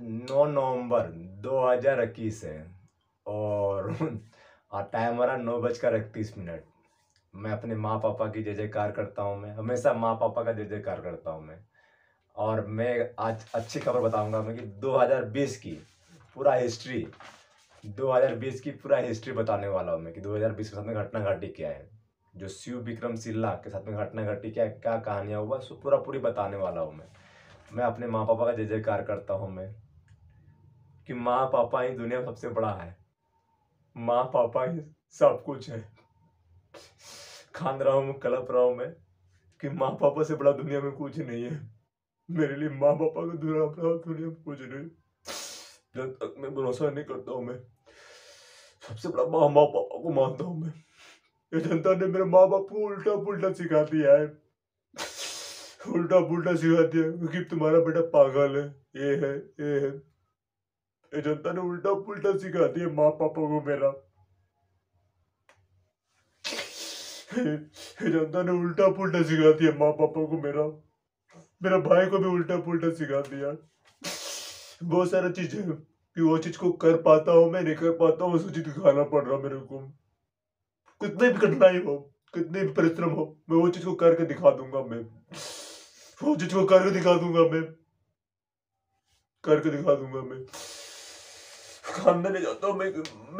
9 नवंबर 2021 है और टाइम हो रहा 9:31। मैं अपने माँ पापा की जय जयकार करता हूँ। मैं हमेशा माँ पापा का जय जयकार करता हूँ मैं। और मैं आज अच्छी खबर बताऊंगा मैं कि 2020 की पूरा हिस्ट्री 2020 की पूरा हिस्ट्री बताने वाला हूँ मैं कि 2020 के साथ में घटना घटी क्या है, जो शिव विक्रम सिल्ला के साथ में घटना घटी क्या क्या कहानियाँ हुआ, सो पूरा पूरी बताने वाला हूँ मैं अपने माँ पापा का जय जयकार करता हूँ मैं कि माँ पापा ही दुनिया में सबसे बड़ा है। माँ पापा ही सब कुछ है। खान रहा हूँ, कलप रहा हूँ मैं कि माँ पापा से बड़ा दुनिया में कुछ नहीं है। मेरे लिए माँ पापा का दुनिया में कुछ नहीं। जब तक मैं भरोसा नहीं करता हूँ मैं सबसे बड़ा माँ माँ पापा को मानता हूँ मैं। ये जनता ने मेरे माँ बाप को उल्टा पुल्टा सिखा दिया है। उल्टा पुल्टा सिखा दिया क्योंकि तुम्हारा बेटा पागल है, ये है। ये जनता ने उल्टा पुल्टा सिखा दिया माँ पापा को मेरा। ये जनता ने उल्टा पुल्टा सिखा दिया माँ पापा को मेरा। मेरा भाई को भी उल्टा पुल्टा सिखा दिया। बहुत सारा चीज है कि वो चीज को कर पाता हूँ मैं, नहीं कर पाता हूँ, उस चीज दिखाना पड़ रहा मेरे को। कितने भी कठिनाई हो, कितने भी परिश्रम हो, मैं वो चीज को करके दिखा दूंगा मैं। वो चीज को करके दिखा दूंगा मैं, करके दिखा दूंगा मैं। खानदान नहीं जाता हूँ मैं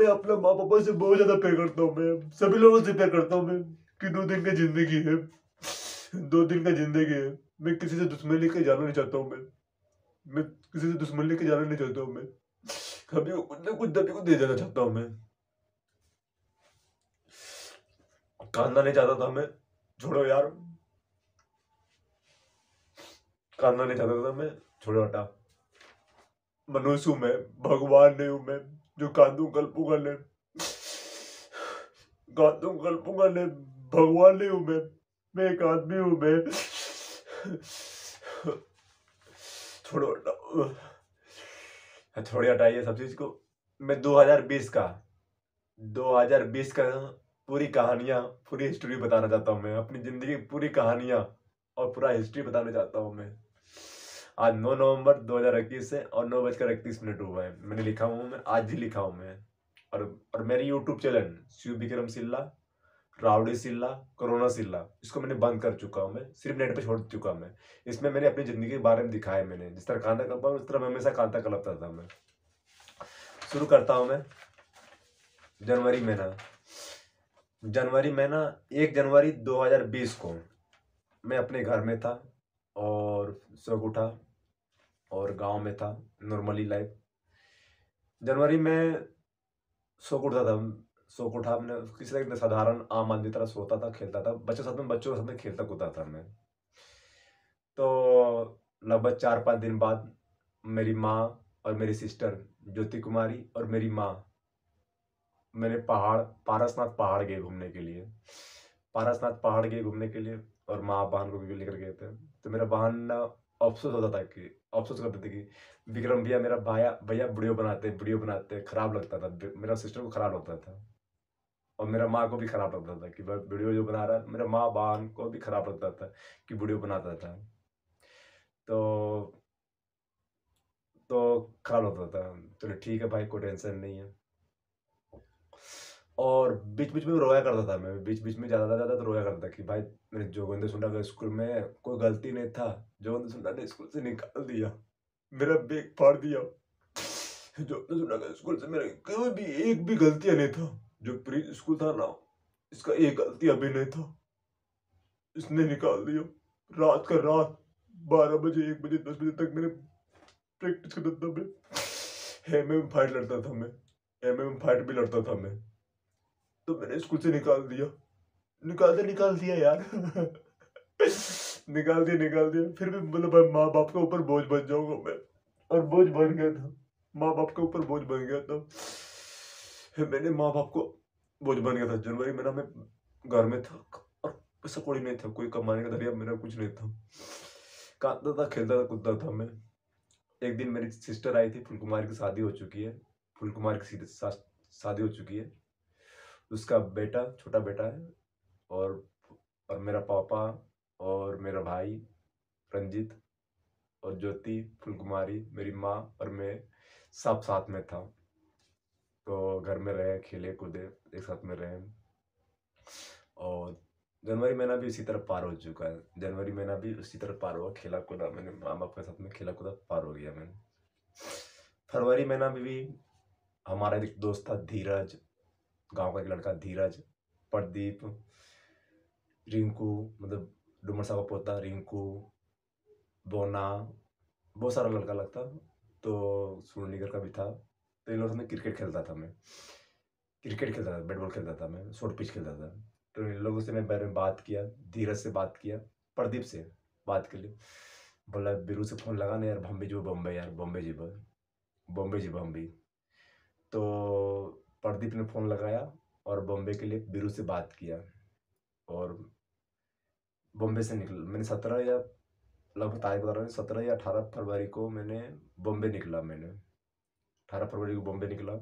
अपने माँ पापा से बहुत ज्यादा प्यार करता हूँ मैं, सभी लोगों से प्यार करता हूँ मैं कि 2 दिन की जिंदगी है, 2 दिन का जिंदगी है। मैं किसी से दुश्मनी लेके जाना नहीं चाहता हूँ मैं किसी से दुश्मनी लेके जाना नहीं चाहता हूँ मैं। कभी को कुछ ना कुछ दबी को दे देना चाहता हूँ मैं। खानदान नहीं चाहता था मैं, छोड़ो यार। खानदान नहीं चाहता था मैं, छोड़ो हटा। मनुष्य हूं मैं, भगवान नहीं हूं मैं जो कांदू कल्पूंगा ले। कांदू कल्पूंगा ले, भगवान नहीं हूं मैं एक आदमी हूं मैं। छोड़ो हटाओ, छोड़िए हटाइए सब चीज को। मैं 2020 का पूरी कहानियां, पूरी हिस्ट्री बताना चाहता हूँ मैं, अपनी जिंदगी की पूरी कहानियां और पूरा हिस्ट्री बताना चाहता हूँ मैं। आज 9 नवंबर 2021 है और 9:31 हुआ है। मैंने लिखा हूँ मैं, आज ही लिखा हूँ मैं। और मेरी यूट्यूब चैनल शिव विक्रम सिल्ला, रावड़ी सिल्ला, कोरोना सिल्ला, इसको मैंने बंद कर चुका हूँ मैं, सिर्फ नेट पे छोड़ चुका हूँ मैं। इसमें मैंने अपनी जिंदगी के बारे में दिखाया मैंने, जिस तरह कांता कलपा उस तरह मैं हमेशा कांता कलपता था मैं। शुरू करता हूँ मैं। जनवरी महीना, जनवरी महीना 1 जनवरी 2020 को मैं अपने घर में था और सुबह उठा और गांव में था, नॉर्मली लाइफ। जनवरी में सो के उठता था, सो के उठा मैंने किसी तरह साधारण आम आदमी तरह सोता था, खेलता था, बच्चों के साथ में खेलता कूदता था मैं। तो लगभग 4-5 दिन बाद मेरी माँ और मेरी सिस्टर ज्योति कुमारी और मेरी माँ, मैंने पारसनाथ पहाड़ गए घूमने के लिए। पारसनाथ पहाड़ गए घूमने के लिए और माँ बहन को भी लेकर गए थे। तो मेरा बहन ना अफसोस करते थे कि विक्रम भैया, मेरा भैया भैया वीडियो बनाते खराब लगता था, मेरा सिस्टर को खराब लगता था और मेरा माँ को भी खराब लगता था कि भाई वीडियो जो बना रहा है। मेरा माँ बहन को भी खराब लगता था कि वीडियो बनाता था, तो खराब लगता था। चलो ठीक है भाई, कोई टेंशन नहीं है। और बीच बीच में रोया करता था मैं, बीच बीच में ज्यादा तो रोया करता कि भाई मेरे जोगिंदर सुंडा का स्कूल में कोई गलती नहीं था, जोगिंदर सुंडा ने स्कूल से निकाल दिया, मेरा बैग फाड़ दिया। जोगिंदर सुंडा का स्कूल से मेरे कोई भी एक भी गलतियां नहीं था। जो प्री स्कूल था ना, इसका एक गलती अभी नहीं था, इसने निकाल दिया। रात का रात 12 बजे, 1 बजे, 10 बजे तक मैंने प्रैक्टिस करता था मैं। एमएम फाइट लड़ता था मैं, एमएम फाइट भी लड़ता था मैं। तो मैंने स्कूल से निकाल दिया यार। निकाल दिया फिर भी मतलब माँ बाप के ऊपर बोझ बन जाऊंगा मैं, और बोझ बन गया था। माँ बाप के ऊपर बोझ बन गया था। फिर मैंने माँ बाप को बोझ बन गया था। जनवरी महीना में घर में था और पैसा कौड़ी नहीं था, कोई कमाने का जरिया मेरा कुछ नहीं था। काटता था, खेलता था, कूदता था मैं। एक दिन मेरी सिस्टर आई थी, फुल कुमार की शादी हो चुकी है, फुल कुमार की शादी हो चुकी है। उसका बेटा, छोटा बेटा है, और मेरा पापा और मेरा भाई रंजीत और ज्योति, फुलकुमारी, मेरी माँ और मैं सब साथ में था। तो घर में रहे, खेले कूदे, एक साथ में रहे। और जनवरी महीना भी इसी तरह पार हो चुका है। जनवरी महीना भी उसी तरह पार हुआ, खेला कूदा मैंने, माँ बाप के साथ में खेला कूदा, पार हो गया मैंने। फरवरी महीना में भी हमारा एक दोस्त था धीरज, गांव का एक लड़का धीरज, प्रदीप, रिंकू, मतलब डुमर साहब का पोता रिंकू, बोना, बहुत सारा लड़का लगता। तो सोनीगर का भी था। तो इन लोगों से मैं क्रिकेट खेलता था, मैं क्रिकेट खेलता था, बैट बॉल खेलता था, मैं शॉर्ट पिच खेलता था। तो इन लोगों से मैं बारे में बात किया, धीरज से बात किया, प्रदीप से बात के लिए बोला बीरू से फ़ोन लगा ना यार, बम्बे जो बम्बे यार, बम्बे जी बम्बे जी बम्बे। तो प्रदीप ने फ़ोन लगाया और बॉम्बे के लिए बीरू से बात किया। और बॉम्बे से निकल मैंने 17 या लगभग तारीख बता रहा हूँ, 17 या 18 फरवरी को मैंने बॉम्बे निकला। मैंने 18 फरवरी को बॉम्बे निकला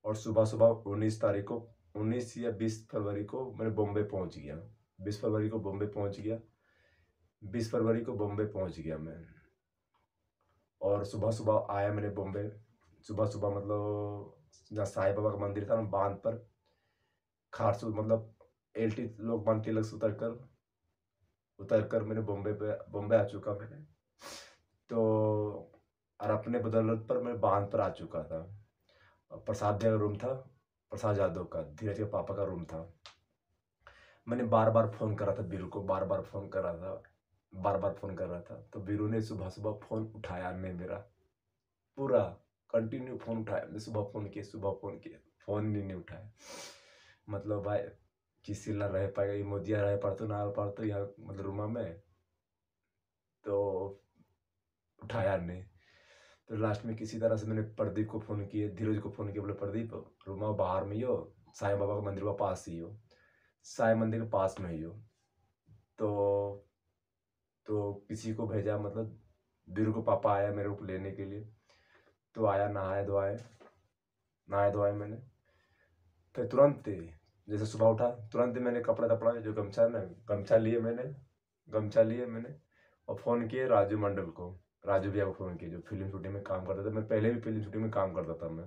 और सुबह सुबह 19 तारीख को, 19 या 20 फरवरी को मैं बॉम्बे पहुंच गया। 20 फरवरी को बॉम्बे पहुंच गया, 20 फरवरी को बॉम्बे पहुंच गया मैं। और सुबह सुबह आया मैंने बॉम्बे। सुबह सुबह मतलब जहाँ साईं बाबा का मंदिर था ना, बांध पर खारसू, मतलब एलटी लोग बांध तिलक से उतर कर मैंने बॉम्बे आ चुका मैंने। तो और अपने बदौलत पर मैं बांध पर आ चुका था। और प्रसाद भैया का रूम था, प्रसाद यादव का, धीरज के पापा का रूम था। मैंने बार बार फ़ोन करा था बीरू को, बार बार फ़ोन करा था, बार बार फ़ोन कर रहा था। तो बीरू ने सुबह सुबह फ़ोन उठाया नहीं मेरा, पूरा कंटिन्यू फ़ोन उठाया। मैंने सुबह फ़ोन किए, फ़ोन नहीं उठाया। मतलब भाई किसी ला रह पाएगा, ये मोदिया रह पड़तो ना पड़तो यहाँ, मतलब रूमा में। तो उठाया नहीं। तो लास्ट में किसी तरह से मैंने प्रदीप को फ़ोन किए, धीरज को फ़ोन किया, बोले प्रदीप रूमा बाहर में ही हो, साईं बाबा का मंदिर के पास ही हो, साईं मंदिर के पास में ही हो। तो किसी को भेजा, मतलब बीरू को पापा आया मेरे को लेने के लिए। तो आया, नहाए धोआए मैंने। फिर तुरंत ही जैसे सुबह उठा, तुरंत ही मैंने कपड़ा तपड़ा जो गमछा है ना, गमछा लिए मैंने और फ़ोन किए राजू मंडल को, राजू भैया को फ़ोन किया जो फिल्म शूटिंग में काम करता था। मैं पहले भी फिल्म शूटिंग में काम करता था, मैं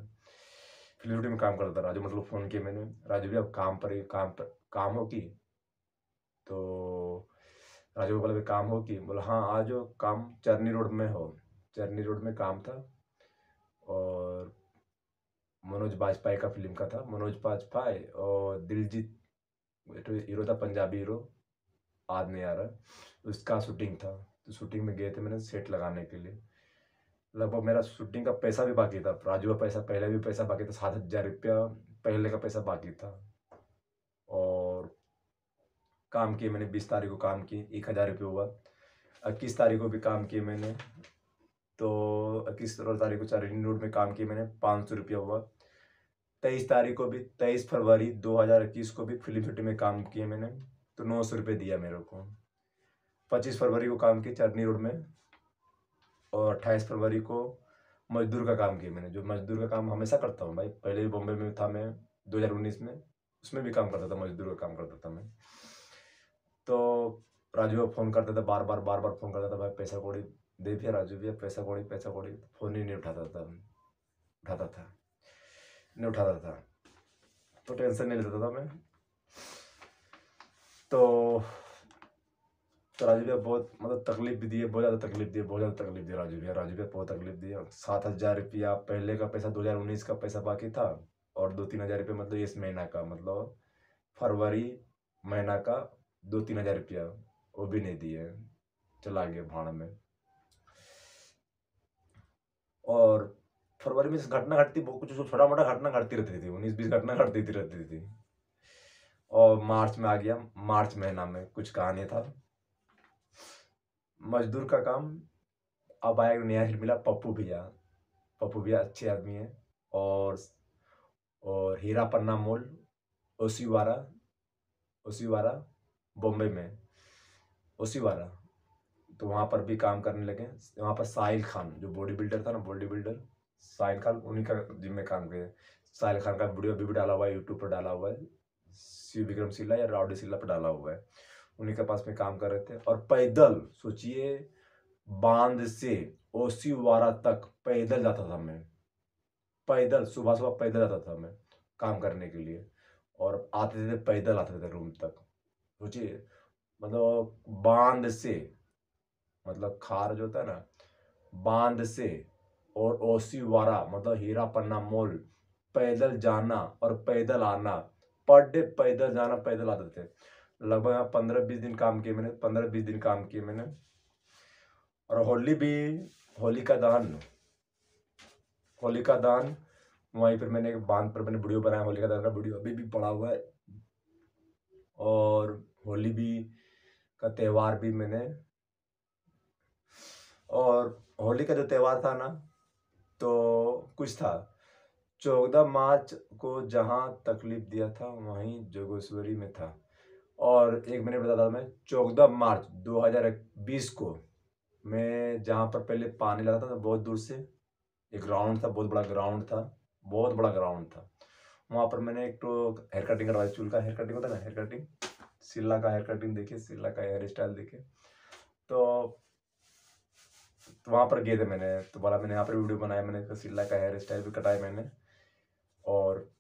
फिल्म शूटिंग में काम करता था। राजू मंडल को फ़ोन किया मैंने, राजू भैया काम हो कि। तो राजू को बोला भाई काम हो कि, बोला हाँ आ जाओ, काम चरनी रोड में हो। चरनी रोड में काम था। और मनोज बाजपेयी का फिल्म का था, मनोज बाजपेयी और दिलजीत, तो हीरो था पंजाबी हीरो, याद नहीं आ रहा, उसका शूटिंग था। तो शूटिंग में गए थे मैंने सेट लगाने के लिए। लगभग मेरा शूटिंग का पैसा भी बाकी था, राजू का पैसा पहले भी पैसा बाकी था, 7,000 रुपया पहले का पैसा बाकी था। और काम किए मैंने, 20 तारीख को काम किए, 1,000 रुपये हुआ। 21 तारीख को भी काम किए मैंने। तो 21 तारीख को चारनी रोड में काम किए मैंने, 500 रुपया हुआ। 23 तारीख को भी, 23 फरवरी 2021 को भी फिल्म सिटी में काम किए मैंने। तो 900 रुपये दिया मेरे को। 25 फरवरी को काम किया चारनी रोड में। और 28 फरवरी को मजदूर का काम किया मैंने, जो मजदूर का काम हमेशा करता हूँ भाई, पहले भी बॉम्बे में था मैं 2019 में, उसमें भी काम करता था, मजदूर का काम करता था मैं। तो राजू को फ़ोन करता था, बार बार फ़ोन करता था, भाई पैसा कौड़ी दे भैया, राजू भैया पैसा कौड़ी। फ़ोन ही नहीं उठाता था। तो टेंशन नहीं लेता था मैं। तो राजू भैया बहुत मतलब तकलीफ भी दी है, बहुत ज़्यादा तकलीफ दी राजू भैया बहुत तकलीफ दी है। 7,000 रुपया पहले का पैसा, 2019 का पैसा बाकी था। और 2-3 हज़ार रुपये मतलब इस महीना का, मतलब फरवरी महीना का 2-3 हज़ार रुपया वो भी नहीं दिए, चला गया भाड़ में। और फरवरी में घटना घटती, कुछ छोटा मोटा घटना घटती रहती थी, 19-20 घटना घटती रहती थी। और मार्च में आ गया, मार्च महीना में कुछ कहानी था। मजदूर का काम अब आया, नया हिट मिला, पप्पू भैया अच्छे आदमी है। और हीरा पन्ना मॉल, ओशीवारा बॉम्बे में, ओशीवारा। तो वहाँ पर भी काम करने लगे। वहाँ पर साहिल खान जो बॉडी बिल्डर था ना, साहिल खान, उन्हीं का जिम में काम किया। साहिल खान का वीडियो अभी भी डाला हुआ है, यूट्यूब पर डाला हुआ है, शिव विक्रम सिल्ला या राउडी सिल्ला पर डाला हुआ है। उन्हीं के पास में काम कर रहे थे। और पैदल सोचिए, बांध से ओशीवारा तक पैदल जाता था मैं। पैदल सुबह सुबह पैदल जाता था मैं काम करने के लिए, और आते थे पैदल आते थे रूम तक। सोचिए, मतलब बांध से, मतलब खार जो होता है ना, बांध से और ओशीवारा मतलब हीरा पन्ना मॉल पैदल जाना और पैदल आना, पर डे पैदल जाना पैदल आते थे। लगभग यहाँ 15-20 दिन काम किए मैंने, 15-20 दिन काम किए मैंने। और होली भी, होलिका दहन, होलिका दहन वहीं पर मैंने एक बांध पर मैंने वीडियो बनाया, होलिका दहन का वीडियो अभी भी पड़ा हुआ है। और होली भी का त्यौहार भी मैंने, और होली का जो त्यौहार था ना, तो कुछ था, 14 मार्च को जहाँ तकलीफ दिया था वहीं जोगेश्वरी में था। और एक मैंने बताया था, मैं 14 मार्च 2020 को मैं जहाँ पर पहले पानी लगा था बहुत दूर से, एक ग्राउंड था, बहुत बड़ा ग्राउंड था, बहुत बड़ा ग्राउंड था। वहाँ पर मैंने एक तो हेयर कटिंग करवाई, चूल का हेयर कटिंग होता है ना, हेयर कटिंग, सिल्ला का हेयर कटिंग देखिए, सिल्ला का हेयर स्टाइल देखिए। तो वहाँ पर गए थे मैंने, तो बोला मैंने यहाँ पर वीडियो बनाया मैंने, तो सिल्ला का हेयर स्टाइल भी कटाया मैंने। और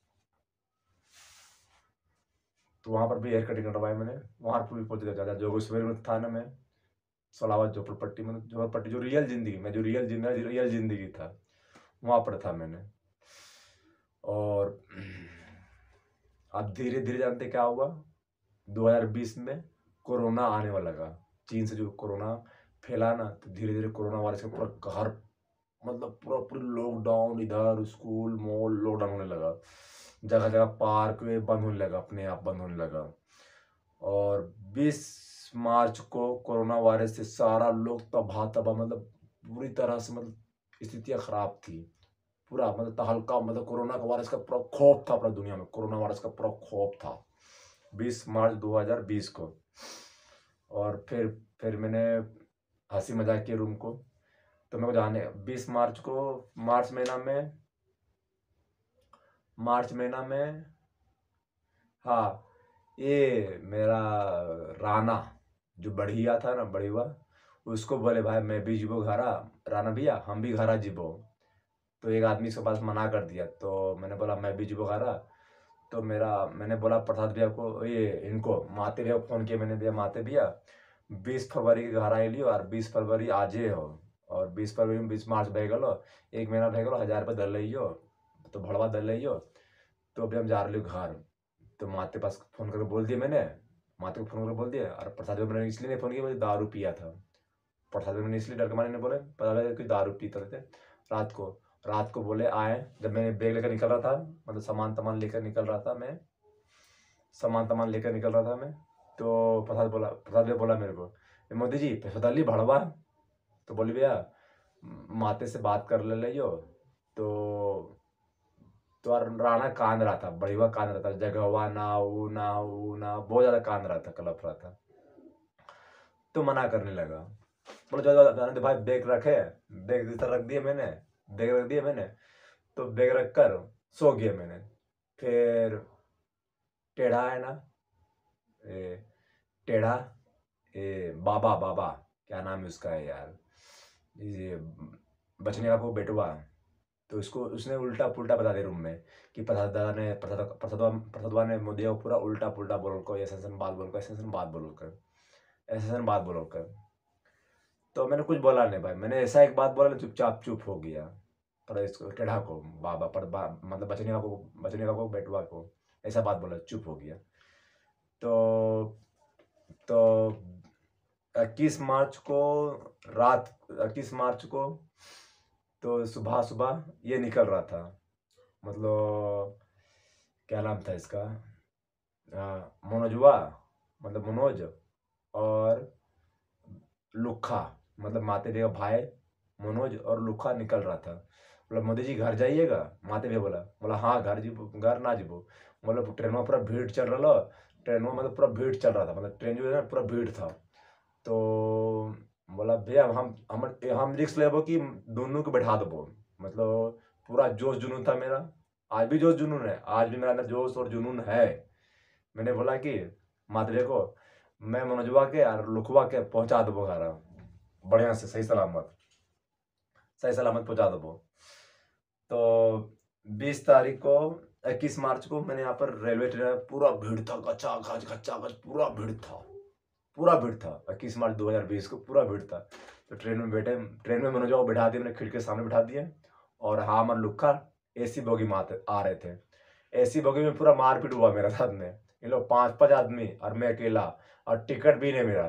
तो वहाँ पर भी हेयर कटिंग करवाई मैंने, वहाँ पर भी पहुँच गया। जोगेश्वरी में था ना मैं, सलावत झोपड़पट्टी में, झोपड़पट्टी जो रियल जिंदगी में, जो रियल जिंदगी था, वहाँ पर था मैंने। और अब धीरे धीरे जानते क्या हुआ, 2020 में कोरोना आने वाला लगा। चीन से जो कोरोना फैला ना, तो धीरे धीरे कोरोना वायरस का पूरा घर, मतलब पूरी लॉकडाउन, इधर स्कूल मॉल लॉकडाउन होने लगा, जगह जगह पार्क वे बंद होने लगा, अपने आप बंद होने लगा। और 20 मार्च को कोरोना वायरस से सारा लोग तबाह तबाह, मतलब पूरी तरह से, मतलब स्थितियाँ खराब थी पूरा, मतलब तहलका, मतलब कोरोना का वायरस का पूरा खौफ था पूरा दुनिया में, कोरोना वायरस का पूरा खौफ था 20 मार्च 2020 को। और फिर मैंने हंसी मजाक किया रूम को, तो मेरे को जाने 20 मार्च को, मार्च महीना में, हाँ, ये मेरा राना जो बढ़िया था ना, बढ़िया, उसको बोले भाई मैं भी जीबो घरा, राना भैया हम भी घरा जीबो। तो एक आदमी के पास मना कर दिया, तो मैंने बोला मैं भी जीबो घरा। तो मैंने बोला प्रसाद भैया को, ये इनको माते भैया को फ़ोन किया मैंने, भैया माते भैया 20 फरवरी के घर आइलियो, और 20 फरवरी आजे हो, और 20 फरवरी में 20 मार्च बह गलो, 1 महीना बह गलो, 1000 रुपये दल लियो, तो भड़वा दल लियो। तो अभी हम जा रहे घर। तो माते पास फ़ोन करके बोल दिया मैंने, माते को फ़ोन करके बोल दिया। और प्रसाद भैया मैंने इसलिए नहीं फ़ोन किया, मुझे दारू पिया था। प्रसाद भैया मैंने इसलिए डर के मारे नहीं बोले, पता लगा कि दारू पीते थे रात को। रात को बोले आए, जब मैं बैग लेकर निकल रहा था, मतलब सामान लेकर निकल रहा था मैं, सामान लेकर निकल रहा था मैं, तो प्रसाद भैया बोला मेरे को, मोदी जी पैसा डाली भड़वा। तो बोली भैया माते से बात कर ले लियो। तो राणा कांद रहा था, बढ़िया कांद रहा था, जगहवा ना वो ना वो ना, बहुत ज़्यादा कांद रहा था, कलप रहा था। तो मना करने लगा, बोलो चलो जाने दे भाई, बैग रखे, बैग इधर रख दिया मैंने, बैग रख दिया मैंने। तो बैग रख कर सो गया मैंने। फिर टेढ़ा है ना, ए, टेढ़ा, बाबा बाबा क्या नाम है उसका है यार, ये बचने का को बेटवा, तो उसको उसने उल्टा पुल्टा बता दिया रूम में, कि प्रसादवा ने मोदी को पूरा उल्टा पुल्टा बोल को, ऐसा बात बोल को, ऐसा बात बोल कर। तो मैंने कुछ बोला नहीं भाई, मैंने ऐसा एक बात बोला, चुपचाप चुप हो गया। पर इसको टेढ़ा को बाबा पर मतलब बचने का को बेटवा को ऐसा बात बोला, चुप हो गया। तो 21 मार्च को, रात 21 मार्च को, तो सुबह सुबह ये निकल रहा था, मतलब क्या नाम था इसका, मनोजवा, मतलब मनोज, और लुखा, मतलब माते भैया भाई, मनोज और लुखा निकल रहा था। बोला मोदी जी घर जाइएगा, माते भैया बोला हाँ घर जीबो, घर ना जीबो। बोला ट्रेन में पूरा भीड़ चल रहा, ट्रेन में मतलब पूरा भीड़ चल रहा था, मतलब ट्रेन जो है ना पूरा भीड़ था। तो बोला भैया हम रिक्स लेबो कि दोनों को बैठा देबो, मतलब पूरा जोश जुनून था मेरा, आज भी जोश जुनून है, आज भी मेरा अंदर जोश और जुनून है। मैंने बोला कि माते भैया को मैं मनोजवा के और लुखवा के पहुंचा देबो घर। बढ़िया से सही सलामत पहुंचा दो वो। तो 20 तारीख को 21 मार्च को मैंने यहाँ पर रेलवे ट्रेन, पूरा भीड़ था, गचा गच पूरा भीड़ था 21 मार्च 2020 को पूरा भीड़ था। तो ट्रेन में बैठे, ट्रेन में मनोजा को बैठा दिया मैंने, खिड़की के सामने बैठा दिया। और हाँ, और लुक्खा एसी बोगी में आ रहे थे। एसी बोगी में पूरा मारपीट हुआ मेरे साथ में। इन लोग 5-5 आदमी और मैं अकेला, और टिकट भी नहीं मेरा।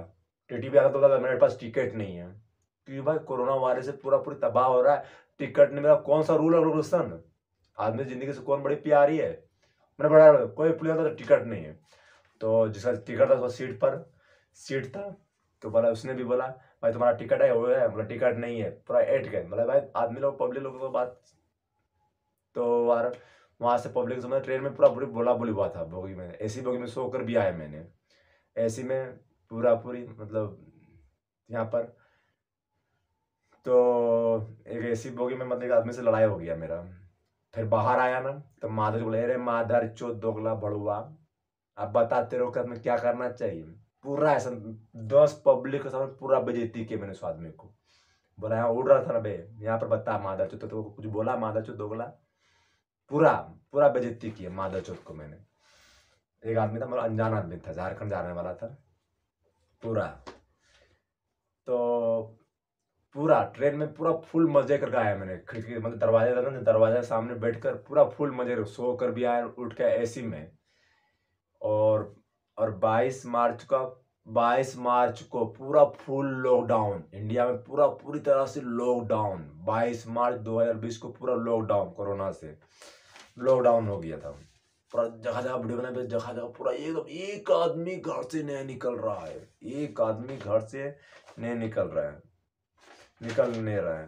टीटी भी आता तो बता, मेरे पास टिकट नहीं है, क्योंकि भाई कोरोना वायरस से पूरा पूरी तबाह हो रहा है। टिकट नहीं मेरा, कौन सा रूल है रेगुलेशन, आदमी जिंदगी से कौन बड़ी प्यारी है। मैंने बड़ा कोई पुलिस तो टिकट नहीं है। तो जिसका टिकट था वो सीट था। तो बोला, उसने भी बोला भाई तुम्हारा टिकट है, वो है, बोला टिकट नहीं है, पूरा एट गए। मतलब भाई आदमी लोग, पब्लिक लोगों को बात। तो यार वहाँ से पब्लिक से ट्रेन में पूरा पूरी बोला बोली हुआ था। बोगी में, एसी बोगी में सोकर भी आया मैंने, एसी में पूरा पूरी, मतलब यहाँ पर। तो एक एसी बोगी में मतलब एक आदमी से लड़ाई हो गया मेरा। फिर बाहर आया ना, तो माधुरी बोले, अरे माधर चो दोगला बड़ुआ, अब बता तेरे को में क्या करना चाहिए। पूरा ऐसा 10 पब्लिक के सामने पूरा बेइज्जती की मैंने उस आदमी को। बोला यहाँ उड़ रहा था ना बे, यहाँ पर बता माधर चो, तो कुछ बोला माधर चो दोगला, पूरा पूरा बेइज्जती किया माधर चौथ को मैंने। एक आदमी था, मतलब अनजान आदमी था, झारखंड जाने वाला था पूरा। तो पूरा ट्रेन में पूरा फुल मजे करके आया मैंने। खिड़की मतलब दरवाजा था ना, दरवाजा के सामने बैठकर पूरा फुल मजे, सो कर भी आया, उठ के एसी में। और 22 मार्च को पूरा फुल लॉकडाउन इंडिया में, पूरा पूरी तरह से लॉकडाउन। 22 मार्च 2020 को पूरा लॉकडाउन, कोरोना से लॉकडाउन हो गया था। पूरा जगह जगह वीडियो बनाए, जगह जगह पूरा एकदम, एक आदमी घर से नहीं निकल रहा है, एक आदमी घर से नहीं निकल रहा है, निकल नहीं रहा है।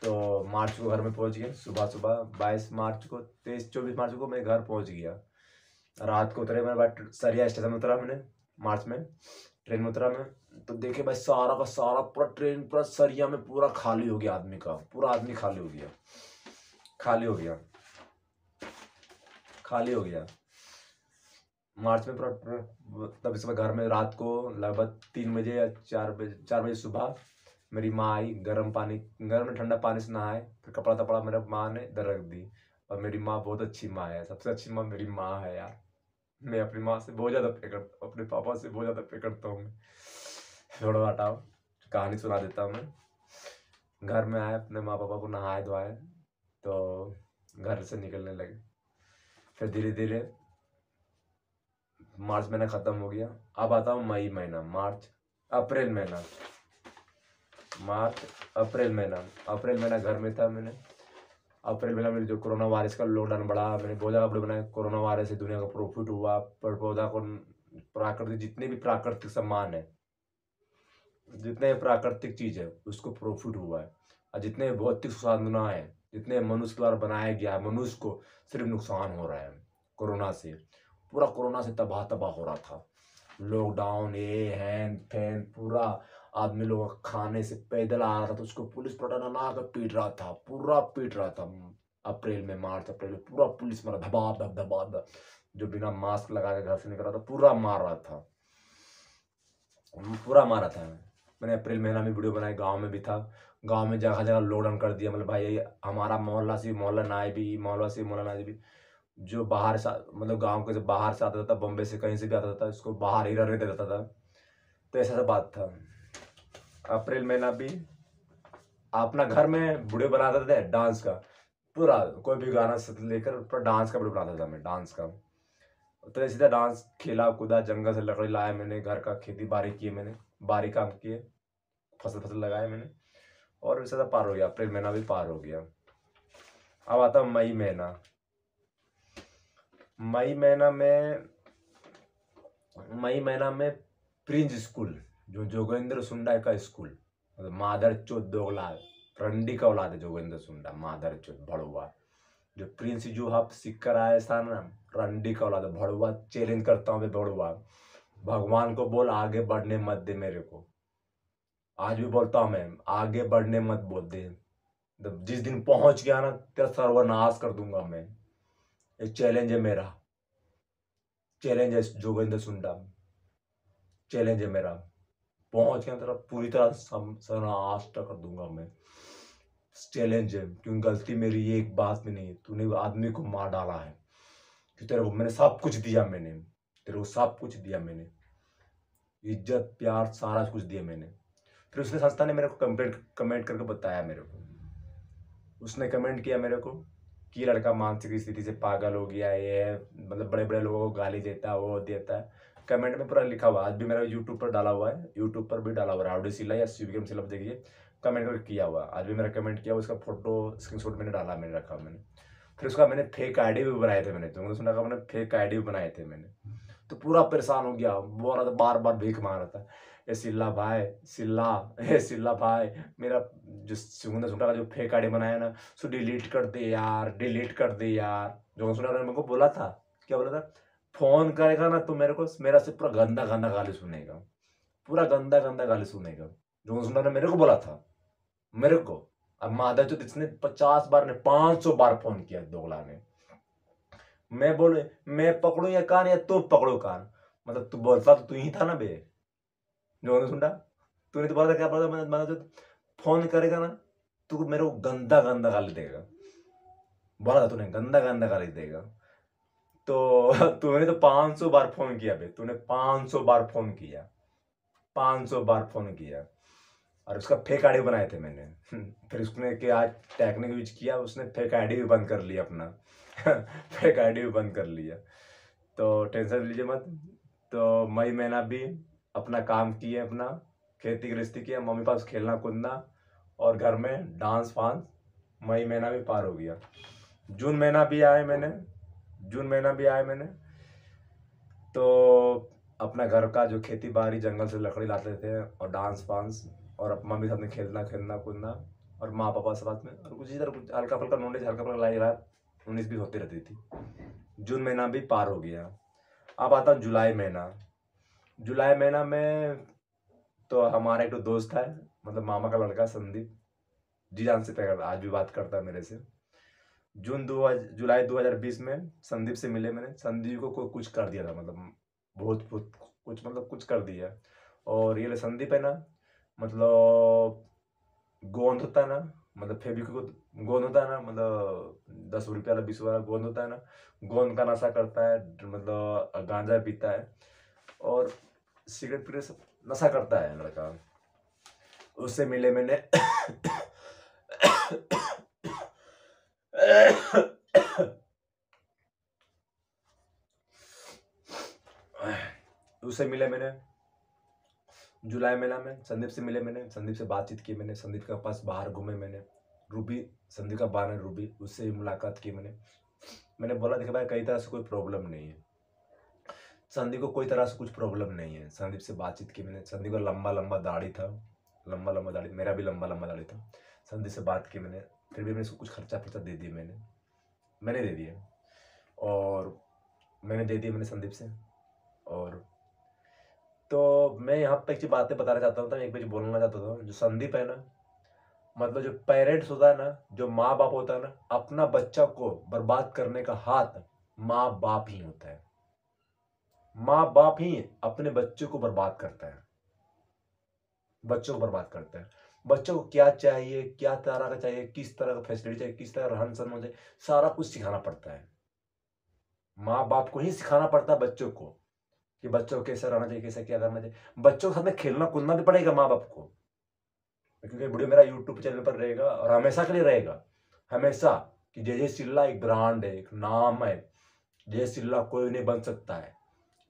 तो मार्च को घर में पहुंच गया, सुबह सुबह 22 मार्च को, 23-24 मार्च को मैं घर पहुंच गया। रात को उतरे, मैं सरिया स्टेशन में उतरा मैंने, मार्च में ट्रेन में उतरा मैं। तो देखे भाई सारा का सारा पूरा ट्रेन, पूरा सरिया में पूरा खाली हो गया, आदमी का पूरा आदमी खाली हो गया, खाली हो गया, खाली हो गया मार्च में पूरा। तब इस घर में रात को लगभग 3 बजे या 4 बजे सुबह मेरी माँ आई, गर्म में ठंडा पानी से नहाए, फिर कपड़ा तपड़ा मेरे माँ ने इधर रख दी। और मेरी माँ बहुत अच्छी माँ है, सबसे अच्छी माँ मेरी माँ है यार। मैं अपनी माँ से बहुत ज़्यादा प्यार करता हूँ, अपने पापा से बहुत ज़्यादा प्यार करता हूँ मैं। छोड़ो हटाओ, कहानी सुना देता हूँ मैं। घर में आए, अपने माँ पापा को नहाए धोआए, तो घर से निकलने लगे। फिर धीरे धीरे मार्च महीना ख़त्म हो गया। अब आता हूँ मई महीना, अप्रैल महीना, अप्रैल महीना घर में था मैंने। अप्रैल महीना में जो कोरोना वायरस का लॉकडाउन बढ़ा, मैंने बहुत जगह वीडियो बनाया। कोरोना वायरस से दुनिया का प्रॉफिट हुआ, पेड़ पौधा को, प्राकृतिक जितने भी प्राकृतिक सामान है, जितने प्राकृतिक चीज है उसको प्रॉफिट हुआ है। और जितने भौतिक साधन है, जितने मनुष्य द्वारा बनाया गया है, मनुष्य को सिर्फ नुकसान हो रहा है कोरोना से। पूरा कोरोना से तबाह तबाह हो रहा था, लॉकडाउन ये हैन फैन पूरा। आदमी लोग खाने से पैदल आ रहा था, तो उसको पुलिस पटाना कर पीट रहा था, पूरा पीट रहा था। मार्च अप्रैल में पूरा पुलिस मारा, धबा धब धबा धब। जो बिना मास्क लगा के घर से निकल रहा था पूरा मार रहा था, पूरा मारा था। मैंने अप्रैल महीना में वीडियो बनाई, गांव में भी था, गांव में जगह जगह लॉकडाउन कर दिया। मतलब भाई हमारा मोहल्ला से मोहल्ला नाई भी, मोहल्ला से मोहल्ला नाई भी, जो बाहर से, मतलब गांव के जो बाहर से आता था, बम्बे से कहीं से भी आता था, इसको बाहर ही रहने देता था। तो ऐसा सा बात था। अप्रैल महीना भी अपना घर में वीडियो बनाते थे डांस का, पूरा कोई भी गाना लेकर पूरा डांस का वीडियो बनाता था मैं, डांस का। तो सीधा डांस, खेला कूदा, जंगल से लकड़ी लाया मैंने, घर का खेती बाड़ी किए मैंने, बारी काम किए, फसल लगाए मैंने। और वैसे तो पार हो गया, अप्रैल महीना भी पार हो गया। अब आता मई महीना। मई महीना में प्रिंस स्कूल, जो जोगेंद्र सुंडा का स्कूल, मतलब मादर चौथ दोगला, रंडी का औलाद है जोगेंद्र सुंडा, मादर चौथ भड़ुआ। जो प्रिंस जो आप सीख कर आया था ना, रंडी का औलाद भड़ुआ। चैलेंज करता हूँ भड़ुआ, भगवान को बोल आगे बढ़ने मत दे मेरे को। आज भी बोलता हूँ मैं, आगे बढ़ने मत बोल दे, जिस दिन पहुंच गया ना तेरा सर्वनाश कर दूंगा मैं। एक चैलेंज है मेरा, चैलेंज है जोगेंद्र सुंडा, चैलेंज है मेरा। पहुंच गया तेरा पूरी तरह सर्वनाश कर दूंगा मैं। चैलेंज है, क्योंकि गलती मेरी ये एक बात में नहीं है, तूने आदमी को मार डाला है। कि तेरे को मैंने सब कुछ दिया, मैंने तेरे को सब कुछ दिया, मैंने इज्जत प्यार सारा कुछ दिया मैंने। फिर उसने संस्था ने मेरे को कमेंट करके बताया मेरे को, उसने कमेंट किया मेरे को कि लड़का मानसिक स्थिति से पागल हो गया है, ये मतलब बड़े बड़े लोगों को गाली देता है, वो देता है। कमेंट में पूरा लिखा हुआ, आज भी मेरा यूट्यूब पर डाला हुआ है, यूट्यूब पर भी डाला हुआ है, राउडी सिला या शिवगम सिला देखिए, कमेंट करके किया हुआ, आज भी मेरा कमेंट किया, उसका फोटो स्क्रीनशॉट मैंने डाला, मैंने रखा मैंने। फिर उसका मैंने फेक आईडी भी बनाए थे, मैंने तुमने सुना था, मैंने फेक आईडी भी बनाए थे मैंने। तो पूरा परेशान हो गया, बोल रहा था, बार बार भीख मांग रहा था, ए सिल्ला भाई, सिल्ला, ए सिल्ला भाई, मेरा जो सुगंधा सुटा का जो फेक आईडी बनाया ना, सो डिलीट कर दे यार, डिलीट कर दे यार। जो सुना मेरे को बोला था, क्या बोला था, फोन करेगा ना तो मेरे को मेरा से पूरा गंदा गंदा गाली सुनेगा, पूरा गंदा गंदा गाली सुनेगा। जो सुना ने मेरे को बोला था, मेरे को। अब मादा जो इसने 50 बार ने 500 बार फोन किया दोगला ने। मैं बोले मैं पकड़ू या कान या तू पकड़ो कान, मतलब तू बोलता तो तू ही था ना बे, जो सुनता। तूने तो बोला था, क्या बोला था, मैंने जो फोन करेगा ना तू मेरे को गंदा गंदा गाली देगा, बोला था तूने, गंदा गंदा गाली देगा। तो तूने तो 500 बार फोन किया बे, तूने 500 बार फोन किया, 500 बार फोन किया, और उसका फेक आईडी बनाए थे मैंने। फिर उसने क्या आज टेक्निक यूज किया, उसने फेक आईडी भी बंद कर लिया अपना। फेक आईडी भी बंद कर लिया, तो टेंशन लीजिए मत। तो मई महीना भी अपना काम किए, अपना खेती गृहस्थी किया, मम्मी पास खेलना कूदना, और घर में डांस फांस। मई महीना भी पार हो गया, जून महीना भी आए मैंने, जून महीना भी आए मैंने। तो अपना घर का जो खेती बाड़ी जंगल से लकड़ी लाते थे, और डांस फांस, और मम्मी साथ में खेलना खेलना कूदना, और माँ पापा से साथ में, और कुछ इधर कुछ हल्का फुल्का नॉलेज, हल्का फुल्का लाई रात 19-20 होती रहती थी। जून महीना भी पार हो गया। अब आता जुलाई महीना। जुलाई महीना में तो हमारा एक तो दोस्त है, मतलब मामा का लड़का संदीप, जी जान से प्यार, आज भी बात करता है मेरे से। जुलाई 2020 में संदीप से मिले मैंने, संदीप को कुछ कर दिया था, मतलब बहुत कुछ, मतलब कुछ कर दिया। और ये संदीप है ना, मतलब गोंद होता है ना, मतलब फेविक्विक गोंद होता है ना, मतलब 10 रुपये वाला 20 वाला गोंद होता है ना, गोंद का नशा करता है, मतलब गांजा पीता है, और सिगरेट पीने से नशा करता है लड़का। उससे मिले मैंने। उससे मिले मैंने जुलाई महीना में, संदीप से मिले मैंने, संदीप से बातचीत की मैंने, संदीप के पास बाहर घूमे मैंने, रूबी, संदीप का बार है रूबी, उससे भी मुलाकात की मैंने बोला देखा भाई कई तरह से कोई प्रॉब्लम नहीं है, संदीप को कोई तरह से कुछ प्रॉब्लम नहीं है। संदीप से बातचीत की मैंने, संदीप का लंबा लंबा दाढ़ी था, लंबा लंबा दाढ़ी, मेरा भी लंबा लंबा दाढ़ी था। संदीप से बात की मैंने, फिर भी मैंने उसको कुछ खर्चा फर्चा दे दिया, मैंने दे दिया, और मैंने दे दिया मैंने संदीप से। और तो मैं यहाँ पे एक चीज बातें बताना चाहता हूँ, एक चीज बोलना चाहता था, जो संदीप है ना, मतलब जो पेरेंट्स होता है ना, जो माँ बाप होता है ना, अपना बच्चा को बर्बाद करने का हाथ माँ बाप ही होता है, माँ बाप ही अपने बच्चों को बर्बाद करता है, बच्चों को बर्बाद करता है। बच्चों को क्या चाहिए, क्या तरह का चाहिए, किस तरह का फैसिलिटी चाहिए, किस तरह रहन सहन होना चाहिए, सारा कुछ सिखाना पड़ता है, माँ बाप को ही सिखाना पड़ता है बच्चों को, कि बच्चों को कैसे रहना चाहिए, कैसे क्या करना चाहिए। बच्चों के साथ में खेलना कूदना भी पड़ेगा माँ बाप को, क्योंकि वीडियो मेरा यूट्यूब चैनल पर रहेगा, और हमेशा के लिए रहेगा, हमेशा। कि जय जय सिल्ला एक ब्रांड है, एक नाम है, जय सिल्ला कोई नहीं बन सकता है।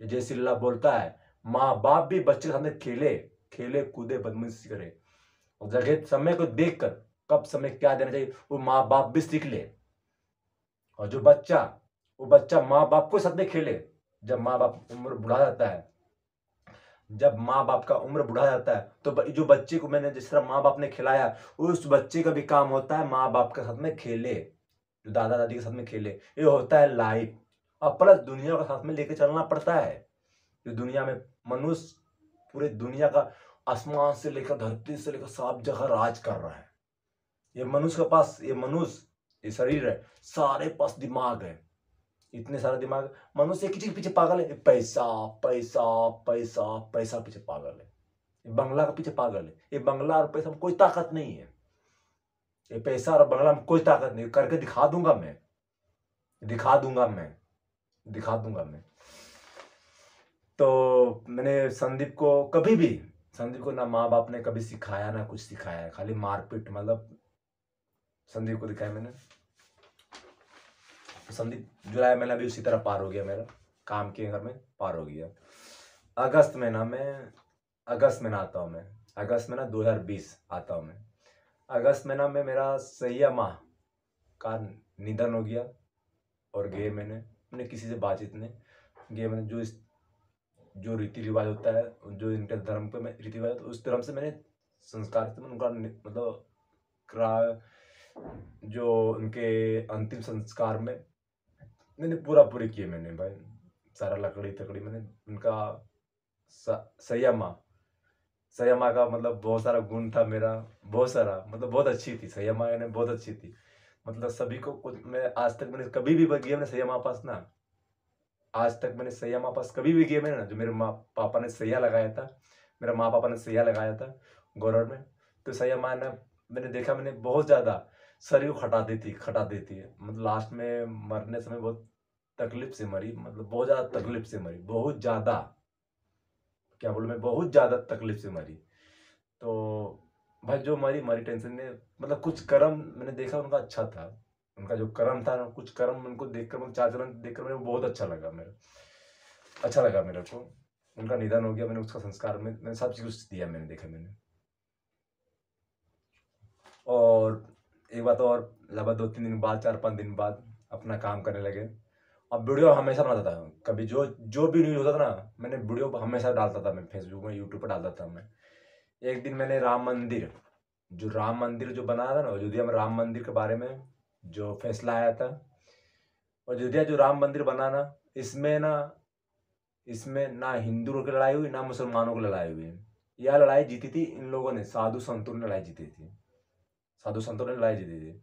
जय सिल्ला बोलता है माँ बाप भी बच्चे के सामने खेले, खेले कूदे बदमाशी करे, और जगह समय को देखकर कब समय क्या देना चाहिए वो माँ बाप भी सीख ले। और जो बच्चा, वो बच्चा माँ बाप को साथ में खेले, जब माँ बाप उम्र बुढ़ा जाता है, जब माँ बाप का उम्र बुढ़ा जाता है, तो जो बच्चे को मैंने जिस तरह माँ बाप ने खिलाया, उस बच्चे का भी काम होता है माँ बाप के साथ में खेले, जो दादा दादी के साथ में खेले। ये होता है लाइफ। और प्लस दुनिया का साथ में लेके चलना पड़ता है, जो दुनिया में मनुष्य पूरे दुनिया का आसमान से लेकर धरती से लेकर सब जगह राज कर रहा है। ये मनुष्य के पास, ये मनुष्य, ये शरीर है, सारे पास दिमाग है, इतने सारे दिमाग। मनुष्य एक चीज पीछे पागल है, पैसा पैसा पैसा पैसा पीछे पागल है। ये बंगला के पीछे पागल है। ये बंगला और पैसा में कोई ताकत नहीं है। ये पैसा और बंगला में कोई ताकत नहीं, करके दिखा दूंगा मैं, दिखा दूंगा मैं, दिखा दूंगा मैं। तो मैंने संदीप को ना माँ बाप ने कभी सिखाया ना कुछ सिखाया, खाली मारपीट, मतलब संदीप को दिखाया मैंने। संदीप जुलाई महीना भी उसी तरह पार हो गया मेरा, काम के घर में पार हो गया। अगस्त महीना आता हूँ मैं, अगस्त महीना 2020 आता हूँ मैं। अगस्त महीना में मेरा सैया माँ का निधन हो गया और गए मैंने किसी से बातचीत नहीं, गए मैंने जो रीति रिवाज होता है, जो इनके धर्म पे मैं रीति रिवाज, उस धर्म से मैंने संस्कार से मैंने उनका मतलब जो उनके अंतिम संस्कार में मैंने पूरी किए मैंने भाई, सारा लकड़ी तकड़ी मैंने उनका। सैया माँ का मतलब बहुत सारा गुण था मेरा, बहुत सारा, मतलब बहुत अच्छी थी सैया माँ, ने बहुत अच्छी थी, मतलब सभी को कुछ। मैं आज तक मैंने कभी भी गया मैंने सैया माँ पास ना, आज तक मैंने सैया माँ पास कभी भी गया मैंने ना, जो मेरे माँ पापा ने सैया लगाया था, मेरा माँ पापा ने सैया लगाया था गौरव में, तो सैया माँ ने मैंने देखा, मैंने बहुत ज़्यादा शरीर को खटाती थी, मतलब लास्ट में मरने समय बहुत तकलीफ से मरी, मतलब बहुत ज़्यादा तकलीफ से मरी, बहुत ज़्यादा, क्या बोलूँ मैं, बहुत ज़्यादा तकलीफ से मरी। तो भाई जो मरी टेंशन में, मतलब कुछ कर्म मैंने देखा उनका अच्छा था, उनका जो कर्म था ना, कुछ कर्म उनको देखकर, मतलब चार चलन देखकर मेरे को बहुत अच्छा लगा मेरे को। उनका निधन हो गया, मैंने उसका संस्कार में मैंने सब चीज़ दिया, मैंने देखा मैंने। और एक बात और, लगभग 2-3 दिन बाद, 4-5 दिन बाद अपना काम करने लगे। अब वीडियो हमेशा बनाता था, कभी जो भी न्यूज़ होता था ना, मैंने वीडियो हमेशा डालता था, मैं फेसबुक में, यूट्यूब पर डालता था मैं। एक दिन मैंने राम मंदिर जो बना था ना अयोध्या में, राम मंदिर के बारे में जो फैसला आया था, अयोध्या जो राम मंदिर बना ना, इसमें ना हिंदुओं की लड़ाई हुई ना मुसलमानों की लड़ाई हुई। यह लड़ाई जीती थी इन लोगों ने, साधु संतों ने लड़ाई जीती थी,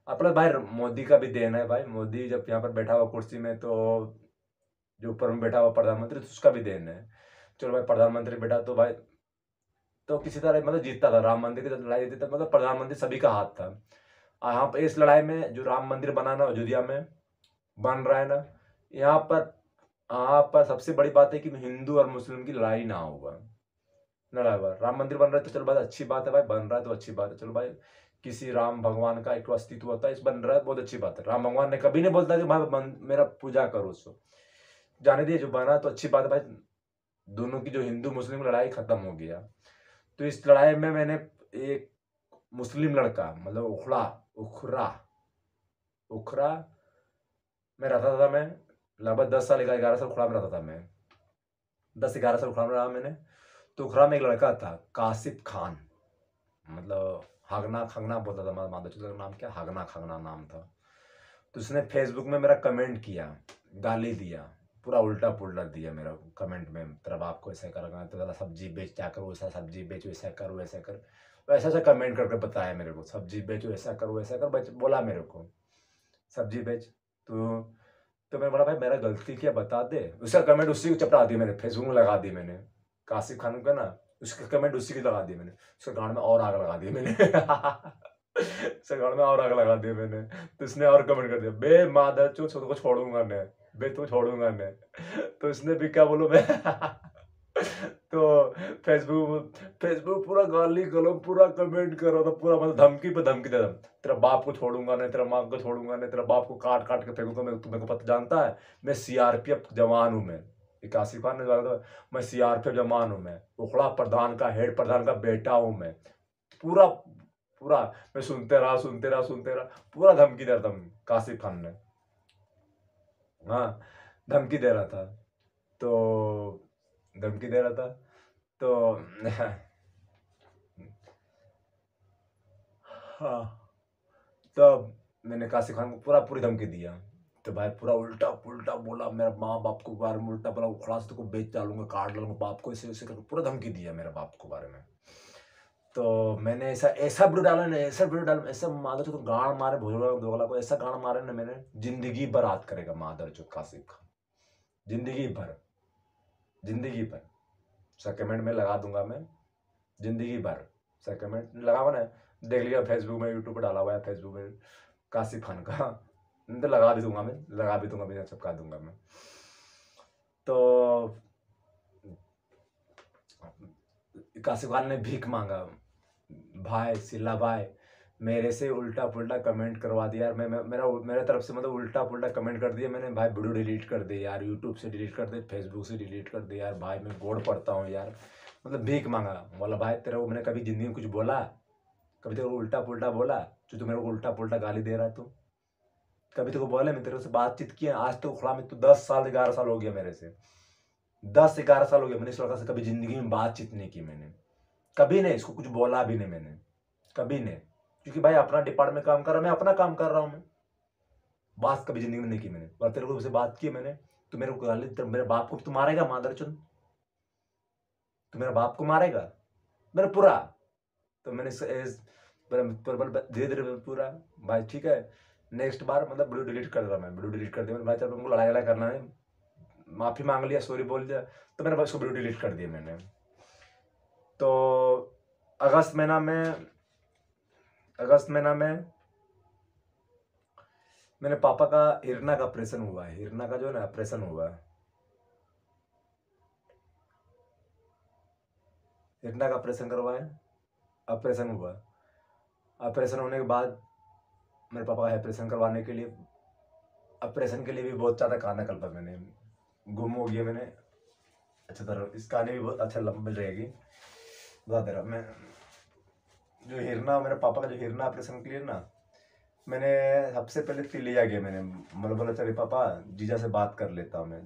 अपना भाई मोदी का भी देन है भाई। मोदी जब यहाँ पर बैठा हुआ कुर्सी में, तो जो ऊपर में बैठा हुआ प्रधानमंत्री, तो उसका भी देन है। चलो भाई, प्रधानमंत्री बैठा तो भाई, तो किसी तरह मतलब जीतता था राम मंदिर की, जब लड़ाई जीती था, मतलब प्रधानमंत्री सभी का हाथ था। यहाँ पर इस लड़ाई में जो राम मंदिर बना ना अयोध्या में बन रहा है ना, यहाँ पर सबसे बड़ी बात है कि हिंदू और मुस्लिम की लड़ाई ना होगा, लड़ा हुआ राम मंदिर बन रहा है, तो चलो भाई अच्छी बात है भाई, बन रहा है तो अच्छी बात है, चलो भाई किसी राम भगवान का एक अस्तित्व होता है, इस बन रहा है बहुत अच्छी बात है। राम भगवान ने कभी नहीं बोलता कि भाई मेरा पूजा करो उसको, जाने दिए, जो बना तो अच्छी बात है भाई, दोनों की जो हिंदू मुस्लिम लड़ाई खत्म हो गया। तो इस लड़ाई में मैंने एक मुस्लिम लड़का, मतलब उखरा में रहता था मैं, लगभग 10 साल 11 साल उखड़ा में रहता था मैं, 10-11 साल उखड़ा में रहा मैंने। तो उखड़ा में एक लड़का था कासिफ खान, मतलब हगना खगना बोलता था, माधव का नाम क्या, हगना खगना नाम था। तो उसने फेसबुक में मेरा कमेंट किया, गाली दिया, पूरा उल्टा पुल्टा दिया मेरा कमेंट में, तेरा बाप को ऐसा करना, तो ज़्यादा सब्जी बेच, क्या करो वैसा, सब्जी बेच, वैसा कर वैसा कर, वैसा ऐसा कमेंट करके बताया मेरे को, सब्जी बेच, वैसा करो वैसा कर, बोला मेरे को सब्जी बेच। तो मैं बोला भाई मेरा गलती क्या बता दे, उसका कमेंट उसी को चपटा दी मैंने, फेसबुक में लगा दी मैंने, कासिफ खान का ना, उसका कमेंट उसी की लगा दी मैंने, उसके गांड में और आग लगा दी मैंने उसके गांड में और आग लगा दी मैंने। तो उसने और कमेंट कर दिया, बे मादर चो को छोड़ूंगा मैं, बे तो छोड़ूंगा मैं। तो उसने भी क्या बोलूं मैं तो फेसबुक पूरा गाली गलम, पूरा कमेंट कर रहा था, पूरा मतलब धमकी पे धमकी दे रहा, तेरा बाप को छोड़ूंगा नहीं, तेरा माँ को छोड़ूंगा नहीं, तेरा बाप को काट काट के फेंकूंगा मैं, तुम्हें को पता जानता है मैं सीआरपीएफ जवान हूँ, मैं कासिफ खान ने बोला था, मैं सीआरपीएफ जवान हूँ, मैं उखड़ा प्रधान का हेड प्रधान का बेटा हूँ मैं, पूरा पूरा मैं सुनते रहा, पूरा धमकी दे रहा था कासिफ खान ने, हाँ धमकी दे रहा था, तो धमकी दे रहा था तो हाँ, तब मैंने कासिफ खान को पूरी धमकी दिया, तो भाई पूरा उल्टा पुल्टा बोला, मेरा माँ बाप को बारे में उल्टा बोला, उखड़ा से को बेच डालूंगा, काट डालूंगा बाप को, ऐसे ऐसे करके पूरा धमकी दिया मेरे बाप को बारे में। तो मैंने ऐसा वीडियो डाला ना, ऐसा मादर चौथ गाड़ मारे भोजला दोगला को, ऐसा गाड़ मारे ना मैंने, जिंदगी भर याद करेगा मादर चौथ कासिफ खान, जिंदगी भर उसका कमेंट में लगा दूंगा मैं, ज़िंदगी भर। सर कमेंट लगा हुआ ना, देख लिया फेसबुक में, यूट्यूब पे डाला हुआ है फेसबुक में काशिफ़ खान का। तो लगा भी दूँगा मैं, लगा भी दूँगा, बिना चिपका दूँगा मैं। तो काशिफ़ खान ने भीख माँगा, भाई सिल्ला भाई मेरे से उल्टा-पुल्टा कमेंट करवा दिया यार। मैं मेरा मेरे तरफ से मतलब उल्टा-पुल्टा कमेंट कर दिया मैंने, भाई वीडियो डिलीट कर दे यार, यूट्यूब से डिलीट कर दे, फेसबुक से डिलीट कर दे यार, भाई मैं गोड़ पड़ता हूँ यार। मतलब भीख माँगा, बोला भाई तेरे को मैंने कभी ज़िंदगी में कुछ बोला? कभी तेरे को उल्टा-पुल्टा बोला? जो तू मेरे को उल्टा-पुल्टा गाली दे रहा है तू? कभी तेरे को बोला मैं तेरे से बातचीत किया? आज तो खड़ा मैं, तू 10 साल 11 साल हो गया मेरे से। 10-11 साल हो गया, मैंने इस लड़का से कभी ज़िंदगी में बातचीत नहीं की मैंने। कभी नहीं, इसको कुछ बोला भी नहीं मैंने, कभी नहीं। क्योंकि भाई अपना डिपार्टमेंट काम कर रहा हूँ, मैं अपना काम कर रहा हूँ मैं। बात कभी ज़िंदगी में नहीं की मैंने। और तेरे को उससे बात की मैंने, तू मेरे को गाली, मेरे बाप को तू मारेगा मादरचोद? तू मेरे बाप को मारेगा? मेरा पूरा। तो मैंने धीरे-धीरे पूरा, भाई ठीक है, नेक्स्ट बार मतलब वीडियो डिलीट कर रहा मैं, वीडियो डिलीट कर दिया मैंने, भाई चल तुमको लड़ाई-वड़ाई करना है, माफ़ी माँग लिया, सॉरी बोल दिया, तो मैंने बस उसको वीडियो डिलीट कर दिया मैंने। तो अगस्त महीना में मेरे पापा का हिरना का ऑपरेशन हुआ है, हिरना का जो है ना ऑपरेशन हुआ है। हिरना का ऑपरेशन करवाए, ऑपरेशन हुआ। ऑपरेशन होने के बाद मेरे पापा का ऑपरेशन करवाने के लिए, ऑपरेशन के लिए भी बहुत ज़्यादा कहाना कल्पा मैंने, गुम हो गया मैंने। अच्छा तरह इस कहानी भी बहुत अच्छा लंबी रहेगी, बता दे रहा मैं। जो हिरना, मेरे पापा का जो हिरना ऑपरेशन के लिए ना, मैंने सबसे पहले तिलिया गया मैंने, मतलब बोला चले पापा जीजा से बात कर लेता हूँ मैं,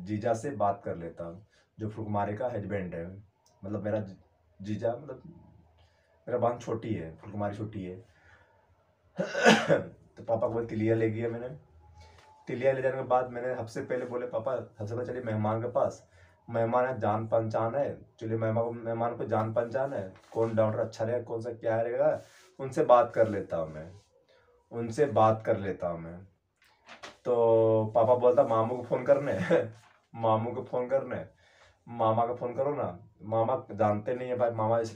जीजा से बात कर लेता हूँ, जो फुकमारे का हस्बैंड है, मतलब मेरा जीजा, मतलब मेरा बहन छोटी है, फुलकुमारी छोटी है। तो पापा को तिलिया ले गया मैंने। तिलिया ले जाने के बाद मैंने सबसे पहले बोले पापा, सबसे पहले चलिए मेहमान के पास, मेहमान है जान पहचान है, चलिए मेहमान को जान पहचान है, कौन डॉक्टर अच्छा रहेगा, कौन सा क्या रहेगा, उनसे बात कर लेता हूँ मैं, उनसे बात कर लेता हूँ मैं। तो पापा बोलता मामू को फ़ोन करने। मामू को फ़ोन करने, मामा को फ़ोन करो ना। मामा जानते नहीं है भाई, मामा इस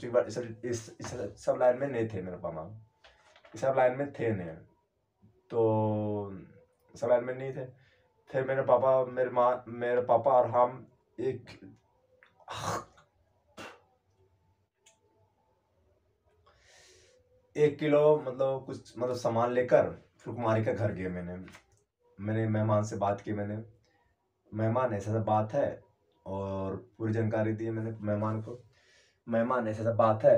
सब लाइन में नहीं थे मेरे मामा, इस सब लाइन में थे नहीं, तो सब लाइन में नहीं थे। फिर मेरे पापा और हम एक 1 किलो मतलब कुछ मतलब सामान लेकर फुलकुमारी का घर गया मैंने मेहमान से बात की मैंने, मेहमान ऐसा ऐसा बात है, और पूरी जानकारी दी मैंने मेहमान को, मेहमान ऐसा ऐसा बात है,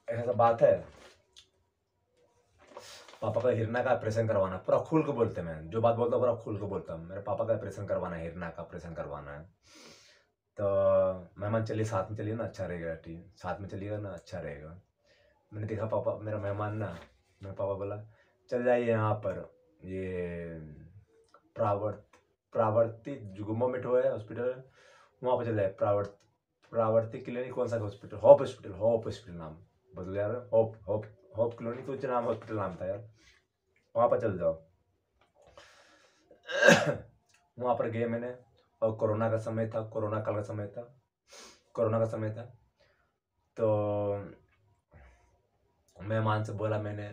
ऐसा ऐसा बात है, पापा का हिरना का ऑपरेशन करवाना, पूरा खुल के बोलते मैं जो बात बोलता हूँ पूरा खुल के बोलता हूँ, मेरे पापा का ऑपरेशन करवाना है, हिरना का ऑपरेशन करवाना है। तो मेहमान चलिए साथ में चलिए ना, अच्छा रहेगा, ठीक साथ में चलिएगा ना, अच्छा रहेगा। मैंने देखा पापा मेरा मेहमान ना, मेरा पापा बोला चल जाइए यहाँ पर, ये प्रावर्ती जुगुम्बा मेट्रो है हॉस्पिटल, वहाँ पर चल जाए, प्रावर्ती क्लिनिक, कौन सा हॉस्पिटल, होप हॉस्पिटल नाम बदल यार, होप होप होप क्लिनिक कुछ नाम, हॉस्पिटल नाम था यार, वहाँ पर चल जाओ। वहाँ पर गए मैंने, और कोरोना का समय था, कोरोना काल का समय था, कोरोना का समय था। तो मेहमान से बोला मैंने,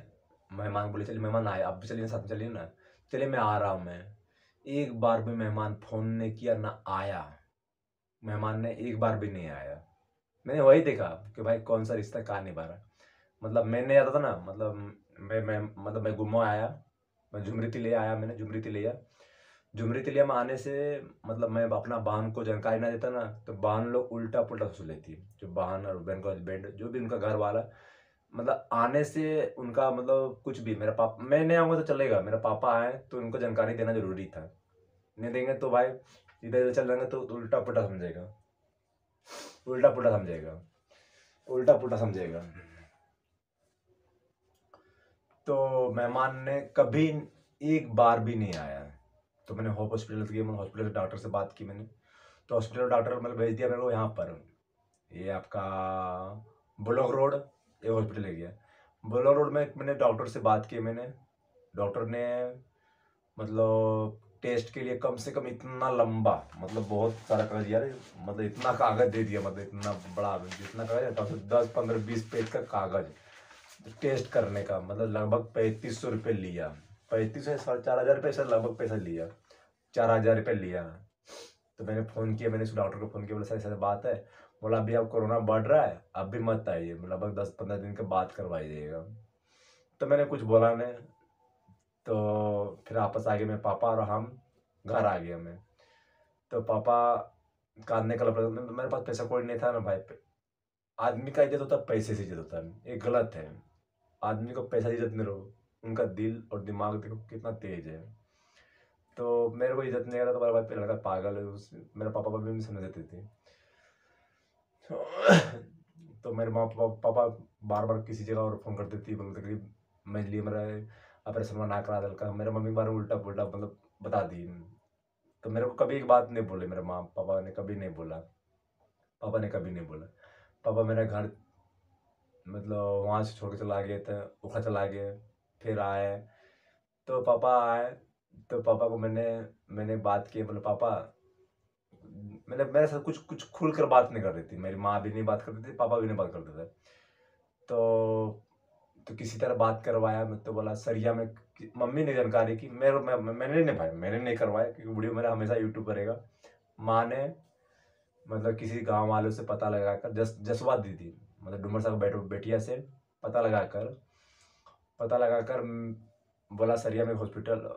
मेहमान बोले चलिए, मेहमान आए, आप भी चलिए साथ में चलिए ना, चलिए मैं आ रहा हूँ मैं। एक बार भी मेहमान फ़ोन नहीं किया ना आया, मेहमान ने एक बार भी नहीं आया। मैंने वही देखा कि भाई कौन सा रिश्ता कहाँ निभा रहा है। मतलब मैं नहीं आता था ना, मतलब मैं गुम्मो आया, मैं झुमरी तिलिया आया, मैंने झुमरी तिलिया, झुमरी तिलिया में आने से मतलब मैं अपना बहन को जानकारी ना देता ना, तो बहन लोग उल्टा पुल्टा सोच लेती है, जो बहन और बहन का हस्बैंड जो भी उनका घर वाला, मतलब आने से उनका मतलब कुछ भी, मेरा पापा, मैं नहीं आऊँगा तो चलेगा, मेरे पापा आए तो उनको जानकारी देना जरूरी था, नहीं देंगे तो भाई इधर इधर चल जाएंगे तो उल्टा पुल्टा समझेगा, उल्टा पुल्टा समझेगा, उल्टा पुल्टा समझेगा। तो मेहमान ने कभी एक बार भी नहीं आया। तो मैंने होप हॉस्पिटल गया, मैंने हॉस्पिटल के डॉक्टर से बात की मैंने, तो हॉस्पिटल डॉक्टर मतलब भेज दिया मेरे को यहाँ पर, ये आपका ब्लॉक रोड, एक हॉस्पिटल है गया, ब्लॉक रोड में मैंने डॉक्टर से बात की मैंने, डॉक्टर ने मतलब टेस्ट के लिए कम से कम इतना लंबा, मतलब बहुत सारा कागज यार, मतलब इतना कागज दे दिया, मतलब इतना बड़ा, जितना कागज था 10 15 20 पेज का कागज टेस्ट करने का, मतलब लगभग 3500 रुपये लिया। 3500 से 4500 रुपये से लगभग पैसा लिया, 4000 रुपये लिया। तो मैंने फ़ोन किया, मैंने उस डॉक्टर को फ़ोन किया, बोला सर ऐसा बात है। बोला अभी अब कोरोना बढ़ रहा है, अब भी मत आइए, लगभग 10 15 दिन के बाद करवाइएगा। तो मैंने कुछ बोला नहीं। तो फिर वापस आ गए मेरे पापा और हम, घर आ गया मैं। तो पापा कांदने का लपड़ा, मेरे पास पैसा कोई नहीं था ना भाई। आदमी का इज्जत होता है पैसे से, इज्जत होता है, ये गलत है। आदमी को पैसा से इज्जत नहीं रहो, उनका दिल और दिमाग देखो कितना तेज है। तो मेरे को इज्जत नहीं कर रहा, तो मेरा भाई लड़का पागल है, मेरे पापा भी नहीं समझ देते थे। तो मेरे माँ पापा बार बार किसी जगह और फ़ोन करती थी, बोलते कि मैं लिए मेरा ऑपरेशन में ना करा दल, मेरे मम्मी बार उल्टा पुल्टा मतलब बता दी। तो मेरे को कभी एक बात नहीं बोले, मेरे माँ पापा ने कभी नहीं बोला, पापा ने कभी नहीं बोला। पापा मेरा घर मतलब वहाँ से छोड़ के चला गए थे, उखा चला गए, फिर आए। तो पापा आए, तो पापा को मैंने बात की, बोले पापा, मैंने मेरे साथ कुछ कुछ खुल कर बात नहीं कर रही थी, मेरी माँ भी नहीं बात करती थी, पापा भी नहीं बात करते थे। तो किसी तरह बात करवाया मैं, तो बोला सरिया में, मम्मी ने जानकारी की, मैंने नहीं भाई, मैंने नहीं करवाया, क्योंकि वीडियो मेरा हमेशा यूट्यूब पर रहेगा। माँ ने मतलब किसी गांव वालों से पता लगाकर, जसवा दी थी, मतलब डूमर साहब बेटिया से पता लगाकर बोला सरिया में हॉस्पिटल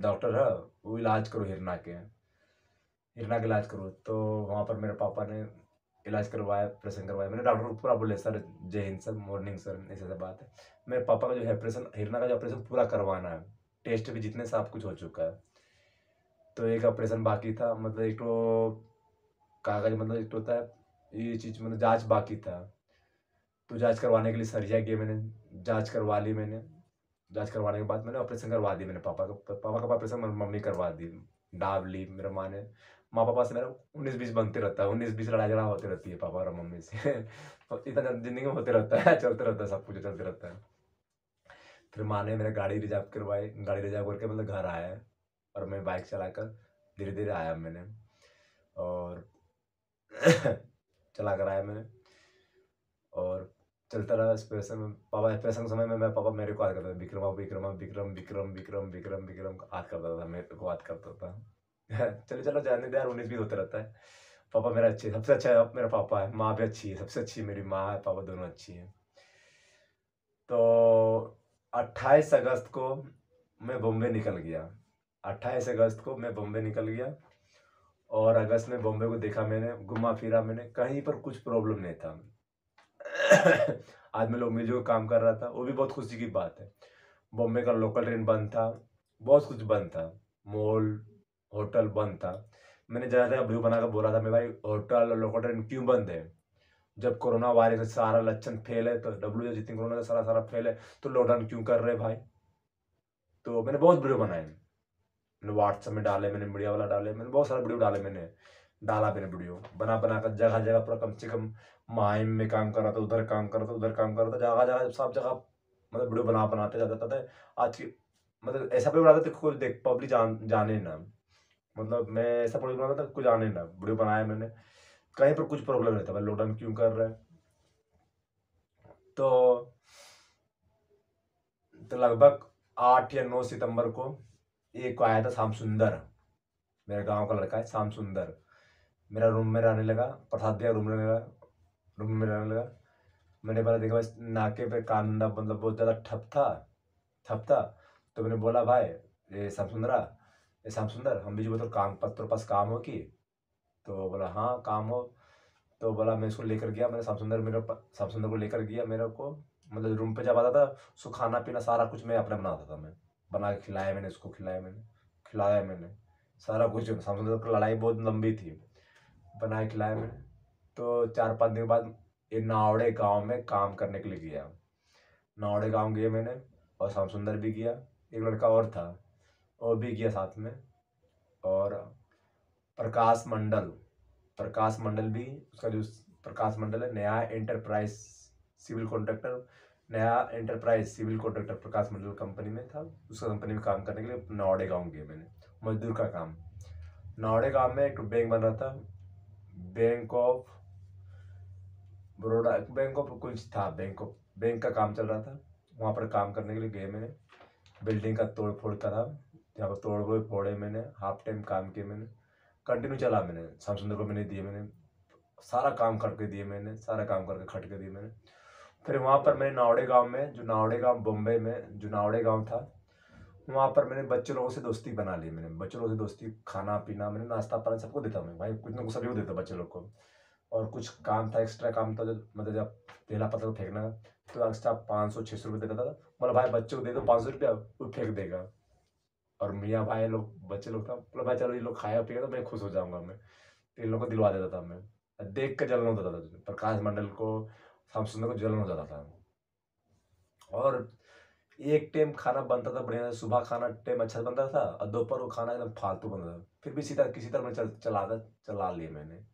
डॉक्टर है, वो इलाज करो, हिरना का इलाज करो। तो वहाँ पर मेरे पापा ने इलाज करवाया, ऑपरेशन करवाया। मैंने डॉक्टर को पूरा बोले सर जय हिंद सर, मॉर्निंग सर, ऐसे ऐसा बात है। मेरे पापा का जो है ऑपरेशन, हिरना का जो ऑपरेशन पूरा करवाना है, टेस्ट भी जितने सब कुछ हो चुका है। तो एक ऑपरेशन बाकी था, मतलब एक तो कागज, मतलब एक तो होता है ये चीज़, मतलब जांच बाकी था। तो जांच करवाने के लिए सरिया गया मैंने, जांच करवा ली मैंने। जांच करवाने के बाद मैंने ऑपरेशन करवा दी, मैंने पापा का ऑपरेशन मम्मी करवा दी, दाब ली मेरे माँ ने। माँ पापा से मेरा 19-20 बनते रहता है, 19-20 लड़ाई झगड़ा होती रहती है पापा और मम्मी से। इतना जिंदगी में होते रहता है, चलते रहता है, सब कुछ चलते रहता है। फिर माँ ने मेरा गाड़ी रिजर्व करवाई, गाड़ी रिजर्व करके मतलब घर आया, और मैं बाइक चलाकर धीरे धीरे आया मैंने, और चला कर आया मैंने, और चलता रहा एक्सप्रेशन में। पापा एक्सप्रेशन के समय में मैं, पापा मेरे को याद करता था, विक्रमा विक्रमा विक्रम विक्रम विक्रम विक्रम विक्रम याद करता था, मेरे को याद करता था। चलो चलो जाने दे यार, 19-20 होते रहता है। पापा मेरा अच्छे, सबसे अच्छा है मेरा पापा है, माँ भी अच्छी है, सबसे अच्छी मेरी माँ है, पापा दोनों अच्छी हैं। तो 28 अगस्त को मैं बॉम्बे निकल गया, 28 अगस्त को मैं बॉम्बे निकल गया। और अगस्त में बॉम्बे को देखा मैंने, घुमा फिरा मैंने, कहीं पर कुछ प्रॉब्लम नहीं था। आदमी लोग मिलजुल काम कर रहा था, वो भी बहुत खुशी की बात है। बॉम्बे का लोकल ट्रेन बंद था, बहुत कुछ बंद था, मॉल होटल बंद था। मैंने जगह जगह व्यू बनाकर बोला था, मैं भाई होटल और लोकल ट्रेन क्यों बंद है, जब कोरोना वायरस का सारा लक्षण फेल है, तो डब्ल्यू जितनी कोरोना का सारा सारा फेल है, तो लॉकडाउन क्यों कर रहे भाई। तो मैंने बहुत वीडियो बनाए, मैंने व्हाट्सएप में डाले, मैंने मीडिया वाला डाले, मैंने बहुत सारे वीडियो डाले, मैंने वीडियो बना बना कर जगह जगह पूरा, कम से कम माहिम में काम कर रहा था, उधर काम कर रहा था, उधर काम कर रहा था, जगह जगह सब जगह मतलब वीडियो बनाते जाता था। आज की मतलब ऐसा वीडियो बनाता था कोई देख पब्लिक जाने ना, मतलब मैं ऐसा वीडियो बनाता था कोई जाने ना, वीडियो बनाया मैंने, कहीं पर कुछ प्रॉब्लम नहीं था भाई, लॉकडाउन क्यों कर रहे हैं। तो लगभग 8 या 9 सितंबर को एक को आया था शाम सुंदर, मेरे गांव का लड़का है शाम सुंदर, मेरा रूम में रहने लगा, प्रसाद भैया रूम में रहने लगा। मैंने पहले देखा बस नाके पे कांदा मतलब बहुत ज़्यादा ठप था। तो मैंने बोला भाई ये श्याम सुंदरा, ये श्याम सुंदर, हम भी जो तो काम पर तेरे पास काम हो कि। तो बोला हाँ काम हो। तो बोला मैं इसको लेकर गया, मैंने श्याम सुंदर को लेकर गया, मेरे को मतलब रूम पे जब आता था, उसको खाना पीना सारा कुछ मैं अपने बनाता था, मैं बना के खिलाया मैंने, उसको खिलाया मैंने सारा कुछ। श्याम सुंदर की लड़ाई बहुत लंबी थी, बना के खिलाया मैंने। तो 4-5 दिन के बाद ये नावड़े गांव में काम करने के लिए गया, नावड़े गांव गए मैंने, और श्याम सुंदर भी गया, एक लड़का और था वो भी गया साथ में। और प्रकाश मंडल प्रकाश मंडल भी, उसका जो प्रकाश मंडल है, नया एंटरप्राइज सिविल कॉन्ट्रैक्टर प्रकाश मंडल कंपनी में था, उसका कंपनी में काम करने के लिए नावड़े गाँव गए मैंने। मजदूर का काम। नावड़े गांव में एक बैंक बन रहा था, bank of Baroda, bank of कुछ था, बैंक का काम चल रहा था। वहाँ पर काम करने के लिए गए मैंने, बिल्डिंग का तोड़ फोड़ करा, यहाँ पर तोड़ फोड़े मैंने, हाफ टाइम काम किए मैंने, कंटिन्यू चला मैंने, श्याम सुंदर को मैंने दिए, मैंने सारा काम करके दिए, मैंने सारा काम करके खट के दिए मैंने। फिर वहाँ पर मैंने नावड़े गांव में, जो नावड़े गांव बॉम्बे में जो नावड़े गांव था, वहाँ पर मैंने बच्चे लोगों से दोस्ती बना ली। मैंने बच्चे लोगों से दोस्ती, खाना पीना, मैंने नाश्ता पानी सबको देता मैं भाई, कुछ ना कुछ सभी को देता बच्चे लोग को। और कुछ काम था, एक्स्ट्रा काम था, जो मतलब जब पहला पत्थर फेंकना, तो एक्स्ट्रा 500-600 रुपये देता था। बोला भाई बच्चों को दे दो 500 रुपया, वो फेंक देगा। और मियाँ भाई लोग, बच्चे लोग था, बोला भाई चलो ये लोग खाया पिएगा तो मैं खुश हो जाऊंगा मैं, तो इन लोग को दिलवा देता था मैं। देख के जलन होता था, प्रकाश मंडल को, श्याम सुंदर को जलन हो जाता था। और एक टाइम खाना बनता था बढ़िया, सुबह खाना टाइम अच्छा बनता था, और दोपहर को खाना एकदम फालतू बनता था। फिर भी सीधा किसी तरह मैं चला लिए मैंने।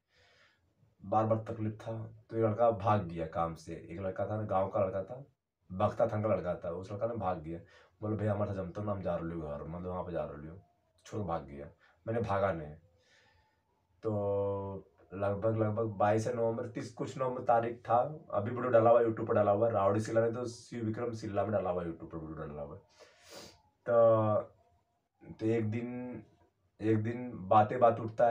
बार बार तकलीफ था, तो ये लड़का भाग गया काम से। एक लड़का था, गांव का लड़का था, भक्ता थंग का लड़का था, उस लड़का ने भाग गया। बोले भैया हमारे साथ जमता ना, हम जा रहे घर, मतलब वहाँ पे जा रहे, छोड़ भाग गया। मैंने भागा नहीं। तो लगभग 22 नवंबर, 30 कुछ नवंबर तारीख था। अभी वीडियो डाला हुआ यूट्यूब पर, डाला हुआ रावड़ी सिल्ला ने, तो शिव विक्रम सिल्ला में डाला हुआ यूट्यूब पर वीडियो डाला हुआ। तो एक दिन बातें बात उठता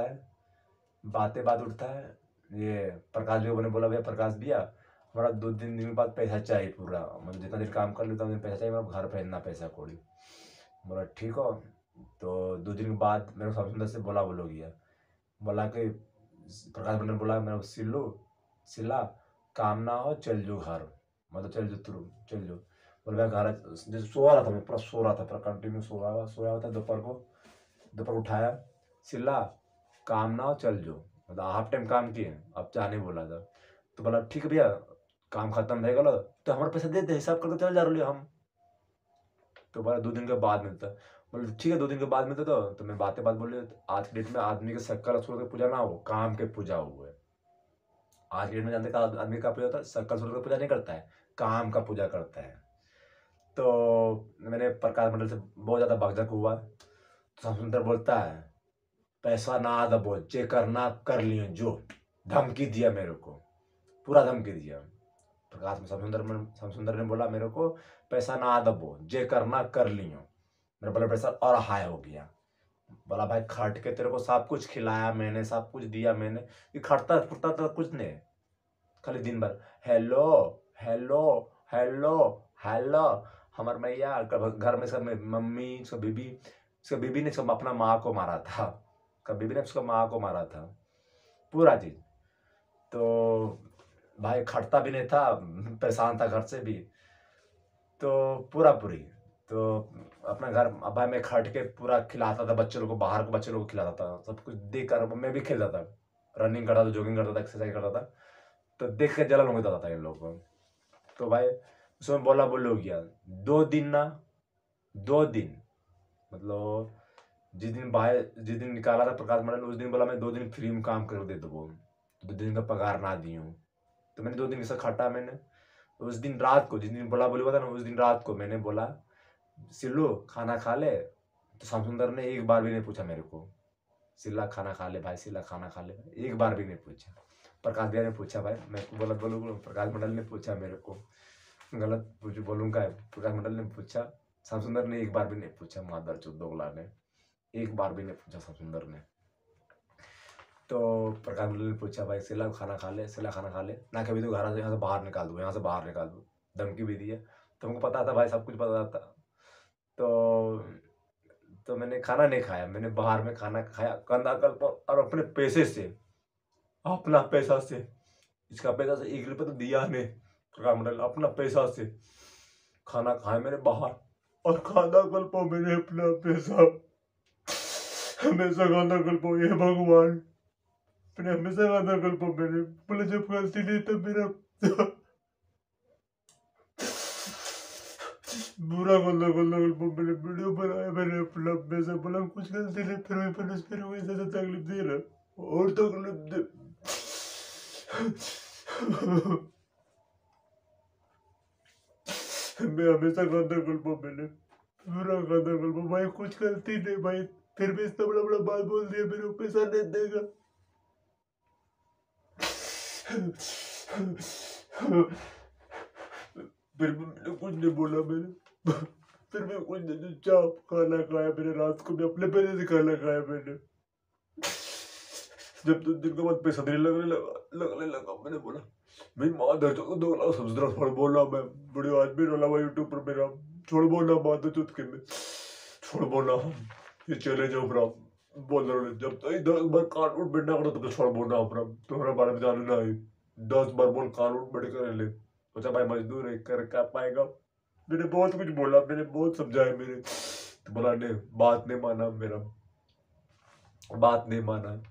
है। ये प्रकाश भैया ने बोला भैया प्रकाश भैया हमारा 2-3 दिन के बाद पैसा चाहिए पूरा, मतलब जितना देर काम कर लेता हूँ पैसा चाहिए, मेरा घर पहनना पैसा कौड़ी। बोला ठीक हो। तो 2 दिन के बाद मेरे को सुंदर से बोलो गया, बोला कि प्रकाश भैया ने बोला मेरा सिल्ला काम ना हो चल जो घर, मतलब चल जो तू चल जो। बोला मैं घर जैसे सो रहा था, मैं पूरा सो रहा था, पूरा कंटिन्यू सोया हुआ था। दोपहर को उठाया, सिल्ला काम ना हो चल जो, मतलब हाफ टाइम काम किए, अब जाने बोला था। तो बोला ठीक है भैया काम खत्म है गलो तो हमारे पैसा दे दे, हिसाब करके चल जा रहे हम। तो बोला 2 दिन के बाद मिलता। बोले ठीक है 2 दिन के बाद मिलता। तो मैं बातें बोले, आज के डेट में आदमी के शक्ल छोड़ के पूजा ना हो, काम के पूजा हुए। आज के डेट में जानते का आदमी का पूजा होता है, शक्ल छोड़ के पूजा नहीं करता है, काम का पूजा करता है। तो मैंने प्रकाश मंडल से बहुत ज्यादा भगदड़ हुआ। तो सुंदर बोलता है पैसा ना दबो, जे करना कर लियो, जो धमकी दिया मेरे को, पूरा धमकी दिया। प्रकाश समसुंदर ने बोला मेरे को पैसा ना दबो, जे करना कर लियो। मेरा ब्लड प्रेशर और हाई हो गया। बोला भाई खट के तेरे को सब कुछ खिलाया मैंने, सब कुछ दिया मैंने, ये खटता फुटता तो कुछ नहीं, खाली दिन भर हेलो हेलो हेलो हेलो। हमार मैया घर में सब मम्मी, सब बीबी ने सब अपना माँ को मारा था, बीबी ने उसका माँ को मारा था, पूरा चीज। तो भाई खटता भी नहीं था, परेशान था घर से भी, तो पूरी तो अपना घर अब भाई मैं खट के पूरा खिलाता था बच्चे लोग को, बाहर को बच्चे लोग को खिलाता था, सब कुछ देख कर मैं भी खेलता था, रनिंग करता था, जॉगिंग करता था, एक्सरसाइज करता था। तो देख के जलन हो जाता था इन लोग को। तो भाई उसमें बोलो गया 2 दिन ना, 2 दिन मतलब जिस दिन निकाला था प्रकाश मंडल, उस दिन बोला मैं 2 दिन फ्री में काम कर दे दो, 2 दिन का पगार ना दी हूँ। तो मैंने 2 दिन से खटा मैंने। उस दिन रात को, जिस दिन बोला हुआ था ना, उस दिन रात को मैंने बोला सिल्लू खाना खा ले। तो श्याम सुंदर ने एक बार भी नहीं पूछा मेरे को, सिल्ला खाना खा ले भाई, सिल्ला खाना खा ले, एक बार भी नहीं पूछा। प्रकाश भैया ने पूछा भाई, मैं गलत बोलूँ, प्रकाश मंडल ने पूछा मेरे को, गलत बोलूँगा, प्रकाश मंडल ने पूछा, श्याम सुंदर ने एक बार भी नहीं पूछा, मादर चौथ दोगला ने एक बार भी नहीं पूछा श्याम सुंदर ने। तो प्रकाश मंडल ने पूछा भाई सिल्ला खाना खा ले, सिल्ला खाना खा ले ना, कभी तो घर यहाँ से बाहर निकाल दो, यहाँ से बाहर निकाल दो, धमकी भी दी है। तो हमको पता था भाई, सब कुछ पता था। तो मैंने खाना नहीं खाया, मैंने बाहर में खाना खाया कंधा कल पर, और अपने पैसे से, अपना पैसा से, इसका पैसा से 1 रुपये तो दिया नहीं, प्रकाश मंडल अपना पैसा से खाना खाया मैंने बाहर, और खाना कल पर मैंने अपना पैसा, हमेशा खाना कल पर, ये भगवान मैंने हमेशा खाना कल पर, मैंने बोले जब गलती नहीं तब मेरा बुरा गंदा मैंने वीडियो बनाया, मैंने अपना पैसा बोला कुछ गलती नहीं, फिर वही ज्यादा तकलीफ दे रहा और तकलीफ दे। मैं हमेशा गंदा मैंने पूरा गंदा भाई, कुछ गलती नहीं भाई, फिर भी इतना बड़ा बड़ा बात बोल दिया, मेरे को पैसा नहीं देगा। फिर भी मैंने कुछ नहीं बोला, मैंने फिर भी कुछ नहीं, चुपचाप खाना खाया मैंने, रात को भी अपने पैसे से खाना खाया मैंने। जब 2 दिन के बाद पैसा देने लगने लगा, मैंने बोला मेरी माँ दर्द को 2 लाख समझ रहा, छोड़ बोलना, मैं वीडियो आज भी डाला हुआ यूट्यूब पर मेरा, छोड़ बोलना बात है चुटके में, छोड़ बोलना, ये चैलेंज है अपना, बोल रहा जब तक 10 बार कान उठ बैठना करो तब तो छोड़ बोलना अपना, तुम्हारे बारे में जानना है, 10 बार बोल कान उठ बैठ कर ले, सोचा भाई मजदूर है, कर क्या पाएगा। मैंने बहुत कुछ बोला, मैंने बहुत समझाया, मेरे तो बोला नहीं, बात नहीं माना, मेरा बात नहीं माना।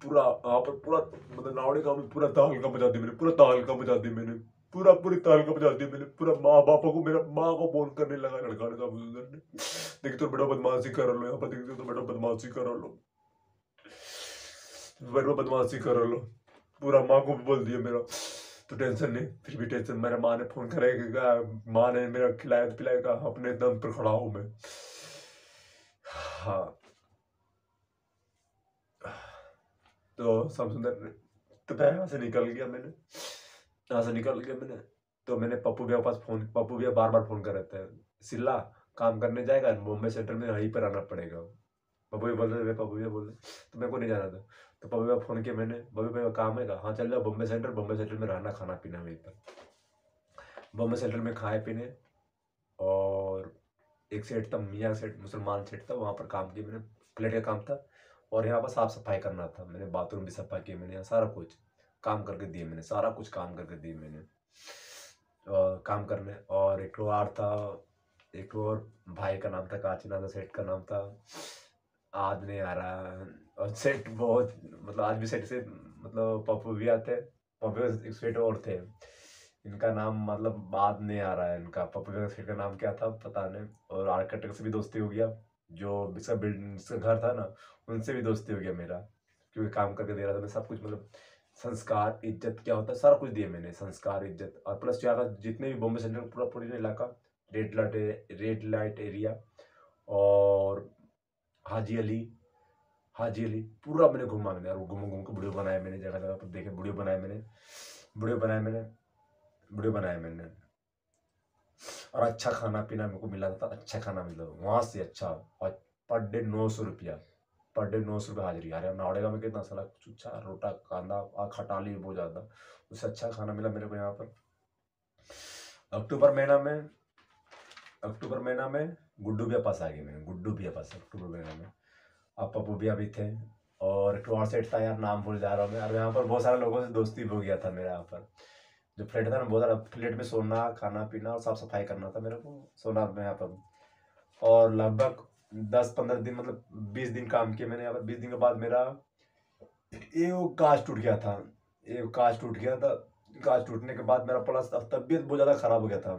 पूरा वहां पर पूरा मतलब नावड़े गांव में पूरा तहलका मचा दी मैंने, पूरा तहलका मचा दी मैंने, पूरी तहलका मचा दी मैंने, पूरा माँ बापा को, मेरा माँ को फोन करने लगा लड़का ने, देखिए तो बेटा बदमाशी कर लो, यहाँ पर देखिए तो बेटा बदमाशी कर लो, बेटा बदमाशी कर लो, पूरा माँ को भी बोल दिया मेरा। तो टेंशन नहीं, फिर भी टेंशन, मेरे माँ ने फोन करेगा, माँ ने मेरा खिलाया पिलाएगा, अपने दम पर खड़ा हूं मैं। हाँ तो सब सुंदर, तो मैं यहाँ से निकल गया, मैंने यहाँ से निकल गया मैंने। तो मैंने पप्पू भैया के पास फोन, पप्पू भैया बार बार फोन कर रहे थे, सिल्ला काम करने जाएगा बॉम्बे सेंटर में, यहीं पर आना पड़ेगा। पप्पू भैया बोल रहे थे, पप्पू भैया बोल रहे, तो मेरे को नहीं जाना था। तो पप्पू भैया फोन किया मैंने, पप्पू भैया काम है, हाँ चल जाओ बॉम्बे सेंटर में रहना, खाना पीना वहीं पर। बॉम्बे सेंटर में खाए पीने, और एक सेठ था, मियाँ सेठ, मुसलमान सेठ था, वहाँ पर काम किया मैंने, प्लेट का काम था, और यहाँ पर साफ सफाई करना था, मैंने बाथरूम भी सफाई किया मैंने, यहाँ सारा कुछ काम करके दिए मैंने, सारा कुछ काम करके दिए मैंने, और काम करने। और एक और था, एक और भाई का नाम था, काची नाम था, सेठ का नाम था, आज नहीं आ रहा। और सेठ बहुत, मतलब आज भी सेठ से, मतलब पप्पू भी आते, पप्पू एक सेठ और थे, इनका नाम मतलब बाद नहीं आ रहा है इनका, पप्पू का सेठ का नाम क्या था पता नहीं। और आर्किटेक्ट से भी दोस्ती हो गया, जो जिसका बिल्डिंग जिसका घर था ना, उनसे भी दोस्ती हो गया मेरा, क्योंकि काम करके दे रहा था मैं सब कुछ, मतलब संस्कार इज्जत क्या होता है सारा कुछ दिया मैंने, संस्कार इज्जत। और प्लस क्या था, जितने भी बॉम्बे सेंट्रल पूरा पूरी इलाका, रेड लाइट एरिया, और हाजी अली, हाजी अली पूरा मैंने घूमा मैंने, और घूम घूम के वीडियो बनाया मैंने, जगह जगह पर देखे वीडियो बनाए मैंने, वीडियो बनाए मैंने, वीडियो बनाए मैंने। और अच्छा खाना पीना मेरे को मिला था, अच्छा खाना मिला वहाँ से अच्छा, और पर डे 900 रुपया, पर डे 900 रुपया हाजिरी। अरे नावड़ेगा में कितना साला चुच्छा रोटा कांदा और खटाली बहुत ज़्यादा, उससे अच्छा खाना मिला मेरे को यहाँ पर। अक्टूबर महीना में, अक्टूबर महीना में गुड्डू भैया पास आ गए, मैं गुड्डू भैया पास अक्टूबर महीना में, अब पप्पू भैया भी थे, और एक और सेट था यार, नाम भूल जा रहा हूँ मैं। और यहाँ पर बहुत सारे लोगों से दोस्ती हो गया था मेरा, यहाँ पर जो फ्लैट था ना, बहुत सारा फ्लैट में सोना खाना पीना और साफ सफाई करना था मेरे को, सोना में यहाँ पर। और लगभग 10-15 दिन, मतलब 20 दिन काम किया मैंने यहाँ पर। 20 दिन के बाद मेरा एक कांच टूट गया था, एक कांच टूट गया था। कांच टूटने के बाद मेरा प्लस तबीयत बहुत ज़्यादा खराब हो गया था,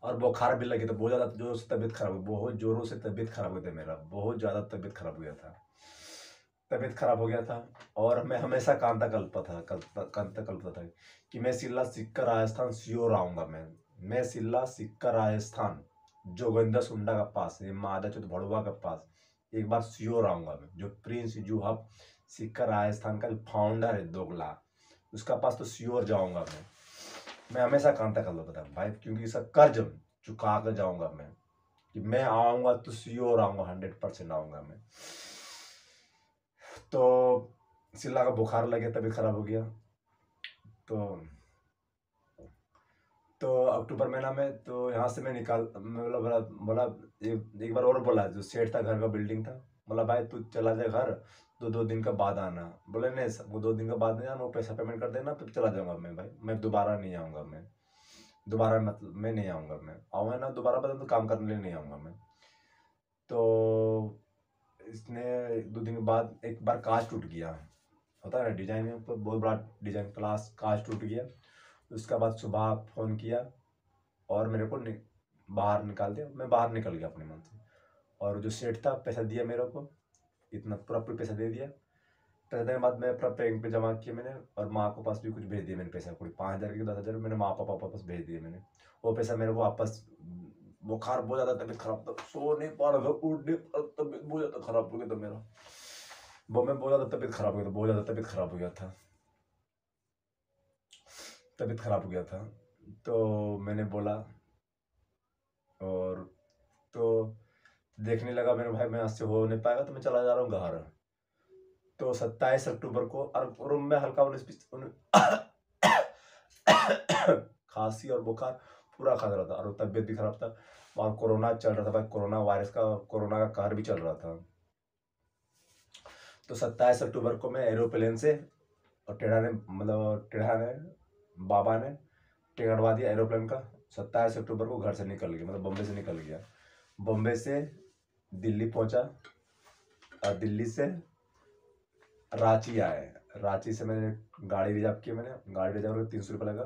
और बुखार भी लगे, तो बहुत ज़्यादा जोरों से तबीयत खराब, बहुत जोरों से तबीयत खराब हो गया था मेरा, बहुत ज़्यादा तबीयत खराब हो गया था, तबीयत खराब हो गया था। और मैं हमेशा कांता कल्पता था, कांता कल्पता था कि मैं सिल्ला सिक्का राजस्थान श्योर आऊँगा, मैं सिल्ला सिक्का राजस्थान, जोगिंदर सुंडा का पास, ये मादा चौथ भड़ुआ के पास एक बार श्योर आऊँगा मैं, जो प्रिंस जुहब सिक्का राजस्थान का जो फाउंडर है दोगला, उसका पास तो श्योर जाऊँगा मैं हमेशा कांता कल्पता था भाई, क्योंकि इसका कर्ज चुका कर जाऊँगा मैं, कि मैं आऊँगा तो श्योर आऊँगा, 100% आऊँगा मैं। तो सिल्ला का बुखार लगे, तबीयत खराब हो गया। तो अक्टूबर महीना में तो यहाँ से मैं निकाल, मतलब बोला बोला एक बार और बोला, जो सेठ था घर का बिल्डिंग था, बोला भाई तू चला जाए घर, 2 दिन का बाद आना। बोले नहीं वो 2 दिन का बाद नहीं आना, वो पैसा पेमेंट कर देना, फिर चला जाऊँगा मैं भाई, मैं दोबारा नहीं आऊँगा, मैं दोबारा मतलब मैं नहीं आऊँगा, मैं आऊँगा ना दोबारा, बता तो काम करने नहीं आऊँगा मैं। तो इसने 2 दिन के बाद एक बार कांच टूट गया, होता है ना डिजाइन में, तो बहुत बड़ा डिजाइन क्लास कांच टूट गया। उसके बाद सुबह फ़ोन किया, और मेरे को बाहर निकाल दिया, मैं बाहर निकल गया अपने मन से। और जो सेठ था पैसा दिया मेरे को, इतना पूरा पूरा पैसा दे दिया। पैसा देने के बाद मैं अपना बैंक पे जमा किया मैंने, और माँ को पास भी कुछ भेज दिया मैंने पैसा, कोई 5,000 के 10,000 मैंने माँ पापा पास भेज दिए मैंने। वो पैसा मेरे को वापस बुखार बहुत ज़्यादा, तबीयत खराब था, सो नहीं पा रहा था, उठ नहीं पा रहा, तबीयत बहुत ज़्यादा खराब हो गया था मेरा। वो में बहुत ज़्यादा तबीयत खराब हो गया था, बहुत ज़्यादा तबीयत खराब हो गया था, तबीयत खराब हो गया था। तो मैंने बोला, और तो देखने लगा मेरे भाई मैं आज से हो नहीं पाएगा, तो मैं चला जा रहा हूँ घर। तो 27 अक्टूबर को, और रूम में हल्का 19 खांसी और बुखार पूरा खा रहा था, और तबीयत भी खराब था, और कोरोना चल रहा था भाई, कोरोना वायरस का, कोरोना का कहर भी चल रहा था। तो 27 अक्टूबर को मैं एरोप्लेन से, और टेढ़ा ने बाबा ने टिकट कटवा दिया एरोप्लेन का। 27 अक्टूबर को घर से निकल गया, मतलब बॉम्बे से निकल गया। बॉम्बे से दिल्ली पहुंचा, और दिल्ली से रांची आए। रांची से मैंने गाड़ी रिजर्व की, मैंने गाड़ी रिजर्व करके 300 रुपये लगा,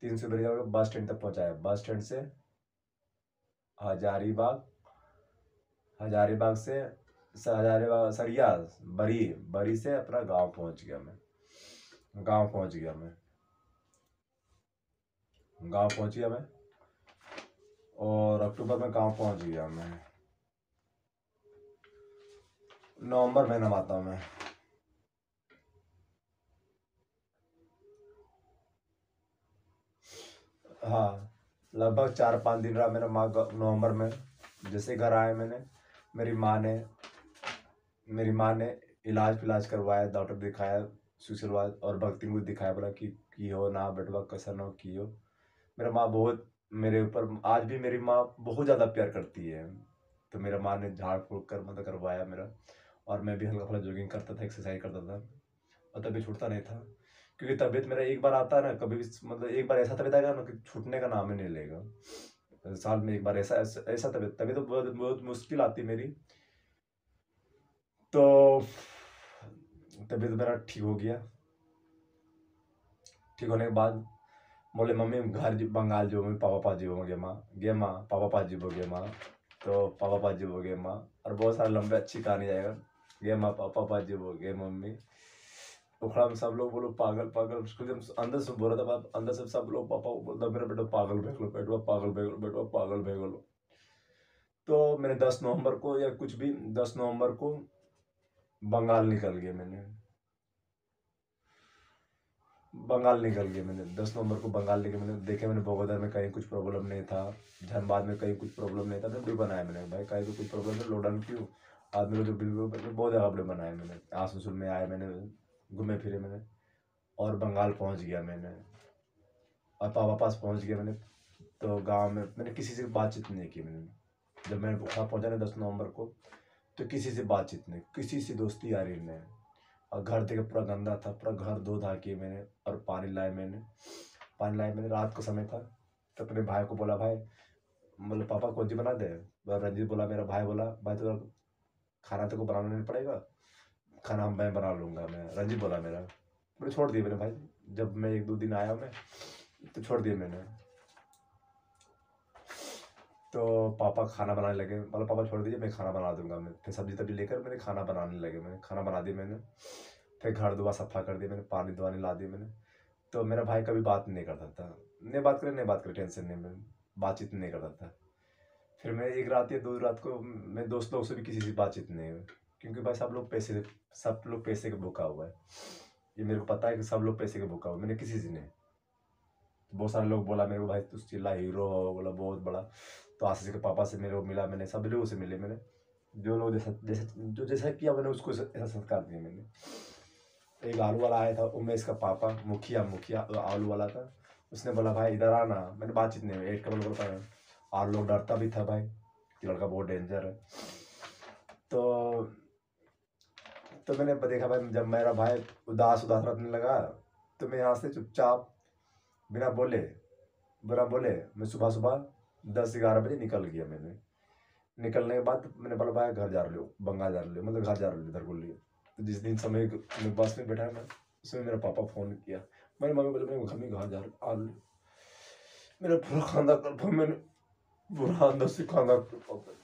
300 रुपये रिजर्व करके बस स्टैंड तक पहुंचाया। बस स्टैंड से हजारीबाग, हजारीबाग से हजारीबाग सरिया, बरी, बरी से अपना गांव पहुंच गया मैं। गांव पहुंच गया मैं, गांव पहुंच गया मैं, और अक्टूबर में गांव पहुंच गया मैं। नवंबर महीना में आता हूँ मैं। हाँ, लगभग 4-5 दिन रहा मेरा माँ नवंबर में। जैसे घर आए मैंने, मेरी माँ ने इलाज फिलाज करवाया, डॉक्टर दिखाया, सुशीलवाद और भक्ति को दिखाया, बोला कि हो ना बेटवा, कैसा ना की हो। मेरा माँ बहुत मेरे ऊपर, आज भी मेरी माँ बहुत ज़्यादा प्यार करती है। तो मेरा माँ ने झाड़ फूँक कर मतलब करवाया मेरा, और मैं भी हल्का फुल्का जॉगिंग करता था, एक्सरसाइज करता था, और तभी छूटता नहीं था। क्योंकि तबीयत मेरा एक बार आता है ना, कभी भी मतलब एक बार ऐसा तबीयत आएगा ना कि छूटने का नाम ही नहीं लेगा। साल में एक बार ऐसा ऐसा ऐसा तबीयत तभी तो बहुत बहुत मुश्किल आती मेरी। तो तबीयत मेरा ठीक हो गया। ठीक होने के बाद बोले मम्मी घर बंगाल जो मम्मी पापा पास जीवो गे माँ पापा पास जीवो गे माँ। तो पापा पास जीवो गे माँ, और बहुत सारे लंबे अच्छी कहानी जाएगा। गे माँ पापा पास जीवो गे मम्मी। उखड़ा में सब लोग बोलो पागल पागल, उसको जब अंदर से बोल रहा था, अंदर से सब लोग पापा को बोलता मेरा बेटा पागल भेगलो, बेटवा पागल भेगलो, बेटवा पागल भेगलो। तो मैंने 10 नवंबर को, या कुछ भी 10 नवंबर को बंगाल निकल गया मैंने, बंगाल निकल गया मैंने 10 नवंबर को बंगाल लेके मैंने देखे, मैंने बगोदर में कहीं कुछ प्रॉब्लम नहीं था, धनबाद में कहीं कुछ प्रॉब्लम नहीं था, तो वीडियो बनाया मैंने, भाई कहीं तो कुछ प्रॉब्लम है, लॉकडाउन क्यों आदमी को जो वीडियो, बहुत जगह वीडियो बनाया मैंने, आसनसोल में आए मैंने, घूमे फिरे मैंने, और बंगाल पहुंच गया मैंने, और पापा पास पहुंच गया मैंने। तो गाँव में मैंने किसी से बातचीत नहीं की मैंने, जब मैं वहाँ पहुँचा ना 10 नवंबर को, तो किसी से बातचीत नहीं, किसी से दोस्ती यारी नहीं। और घर देखे पूरा गंदा था, पूरा घर धो धा के मैंने, और पानी लाए मैंने, रात का समय था। तो अपने भाई को बोला, भाई मतलब पापा कौन सी बना दे। रंजीत बोला, मेरा भाई बोला, भाई तो खाना तेरे को बनाना नहीं पड़ेगा, खाना मैं बना लूँगा। मैं रंजीत बोला मेरा, मैंने छोड़ दिया मेरे भाई। जब मैं 1-2 दिन आया मैं, तो छोड़ दिया मैंने। तो पापा खाना बनाने लगे, मतलब पापा छोड़ दीजिए मैं खाना बना दूंगा। मैं फिर सब्जी तब्जी लेकर मैंने खाना बनाने लगे, मैंने खाना बना दी मैंने। फिर घर दुआ सफा कर दिया मैंने, पानी दुआने ला दी मैंने। तो मेरा भाई कभी बात नहीं करता था, नहीं बात करे, टेंशन नहीं, मैं बातचीत नहीं करता था। फिर मैं एक रात या 2 रात को मैं दोस्त लोग से भी किसी से बातचीत नहीं हुई, क्योंकि भाई सब लोग पैसे के भूखा हुआ है। ये मेरे को पता है कि सब लोग पैसे के भूखा हुआ है, मैंने किसी से नहीं। बहुत सारे लोग बोला मेरे को, भाई तू चिल्ला हीरो हो, बोला बहुत बड़ा। तो आशीष के पापा से मेरे को मिला, मैंने सब लोगों से मिले मैंने, जो लोग जैसा किया मैंने उसको ऐसा संस्कार दिया मैंने। एक आलू वाला आया था, उमेश का पापा, मुखिया मुखिया आलू वाला था। उसने बोला भाई इधर आना, मैंने बातचीत नहीं हुई, 8 करोड़ बोलता है। और लोग डरता भी था भाई कि लड़का बहुत डेंजर है। तो तो मैंने देखा भाई, जब मेरा भाई उदास उदास रहने लगा, तो मैं यहाँ से चुपचाप बिना बोले मैं सुबह सुबह 10-11 बजे निकल गया मैंने। निकलने के बाद मैंने बोला भाई घर जा रहे हो, बंगाल जा रहे हो, मतलब घर जा रहे हो इधर को लिए। तो जिस दिन समय मैं बस में बैठा ना, उसमें मेरा पापा फ़ोन किया। मैंने मम्मी बोले मैं घर में घर जा रहा आ रहे हो। मेरा पूरा खानदान कंफर्म, मैंने पूरा अंदर से खानदान।